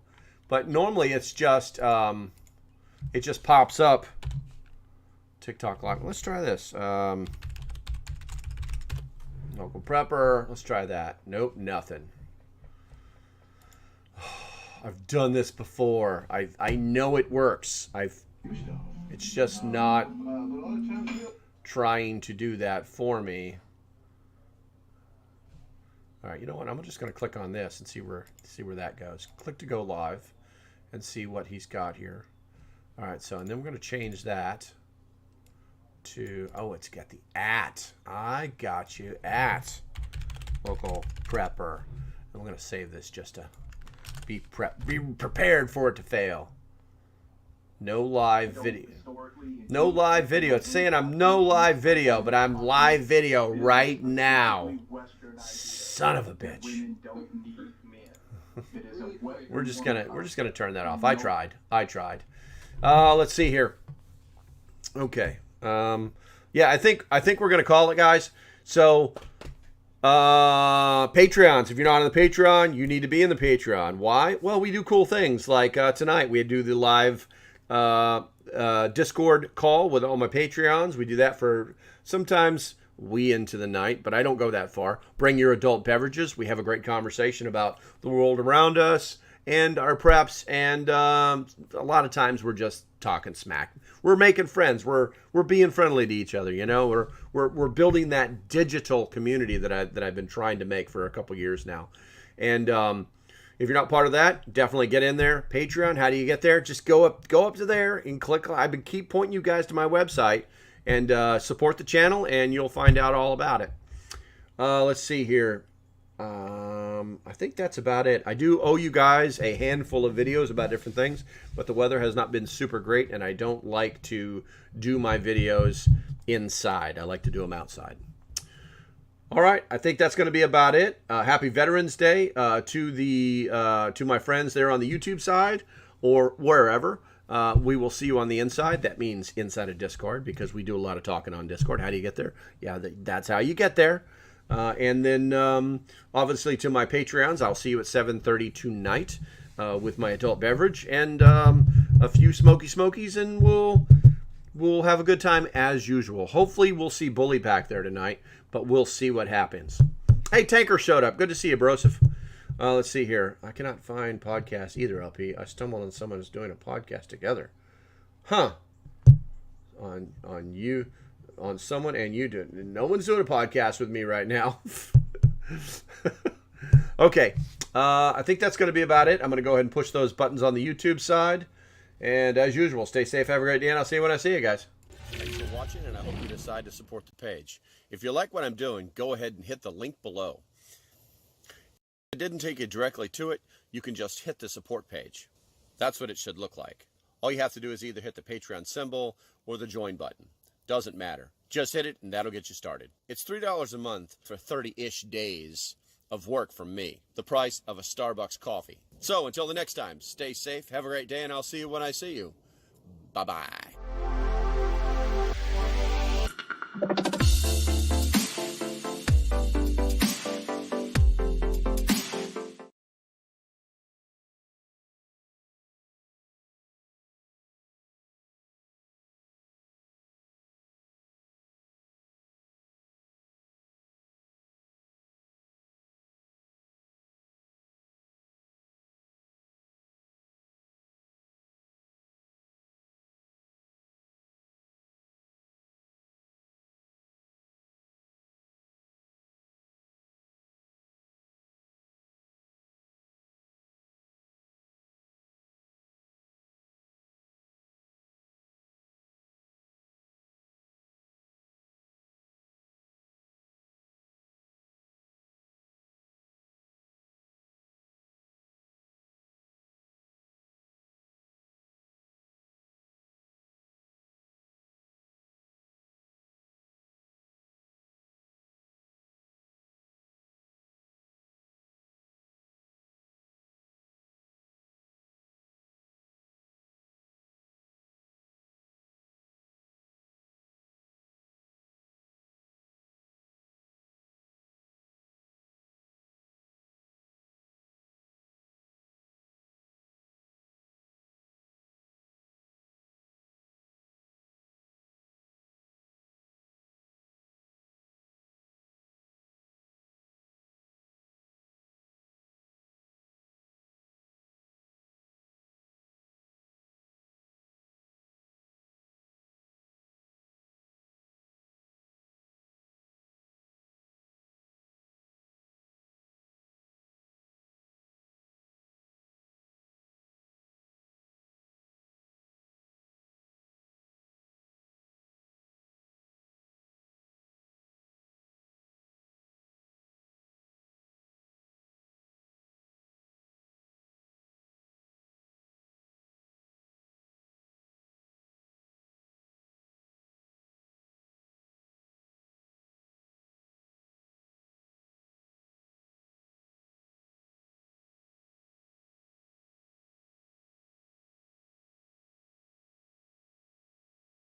But normally it's just it just pops up. TikTok live. Let's try this. Local prepper. Let's try that. Nope, nothing. I've done this before. I know it works. It's just not trying to do that for me. All right, you know what? I'm just going to click on this and see where that goes. Click to go live and see what he's got here. All right, so and then we're going to change that to, oh, it's got the @ I got you, @ local prepper. And we're going to save this just to be prepared for it to fail. No live video. No live video. It's saying I'm no live video, but I'm live video right now. Son of a bitch. We're just gonna turn that off. I tried. Let's see here. Okay. Yeah, I think we're gonna call it, guys. So Patreons, if you're not on the Patreon, you need to be in the Patreon. Why? Well, we do cool things like tonight we do the live Discord call with all my Patreons. We do that for sometimes into the night, but I don't go that far. Bring your adult beverages. We have a great conversation about the world around us and our preps, and a lot of times we're just talking smack. We're making friends. We're being friendly to each other. You know, we're building that digital community that I've been trying to make for a couple years now. And if you're not part of that, definitely get in there. Patreon. How do you get there? Just go up to there and click. I've been keep pointing you guys to my website. And support the channel, and you'll find out all about it. Let's see here. I think that's about it. I do owe you guys a handful of videos about different things, but the weather has not been super great, and I don't like to do my videos inside. I like to do them outside. All right, I think that's going to be about it. Happy Veterans Day to my friends there on the YouTube side or wherever. We will see you on the inside. That means inside of Discord, because we do a lot of talking on Discord. How do you get there? Yeah, that's how you get there. And then, obviously, to my Patreons, I'll see you at 7:30 tonight with my adult beverage and a few smokies, and we'll have a good time as usual. Hopefully, we'll see Bully back there tonight, but we'll see what happens. Hey, Tanker showed up. Good to see you, Broseph. Let's see here. I cannot find podcasts either, LP. I stumbled on someone who's doing a podcast together. Huh. On someone and you do. No one's doing a podcast with me right now. Okay. I think that's going to be about it. I'm going to go ahead and push those buttons on the YouTube side. And as usual, stay safe. Have a great day, and I'll see you when I see you guys. Thanks for watching, and I hope you decide to support the page. If you like what I'm doing, go ahead and hit the link below. It didn't take you directly to it, you can just hit the support page. That's what it should look like. All you have to do is either hit the Patreon symbol or the join button. Doesn't matter. Just hit it and that'll get you started. It's $3 a month for 30-ish days of work from me. The price of a Starbucks coffee. So until the next time, stay safe, have a great day, and I'll see you when I see you. Bye-bye.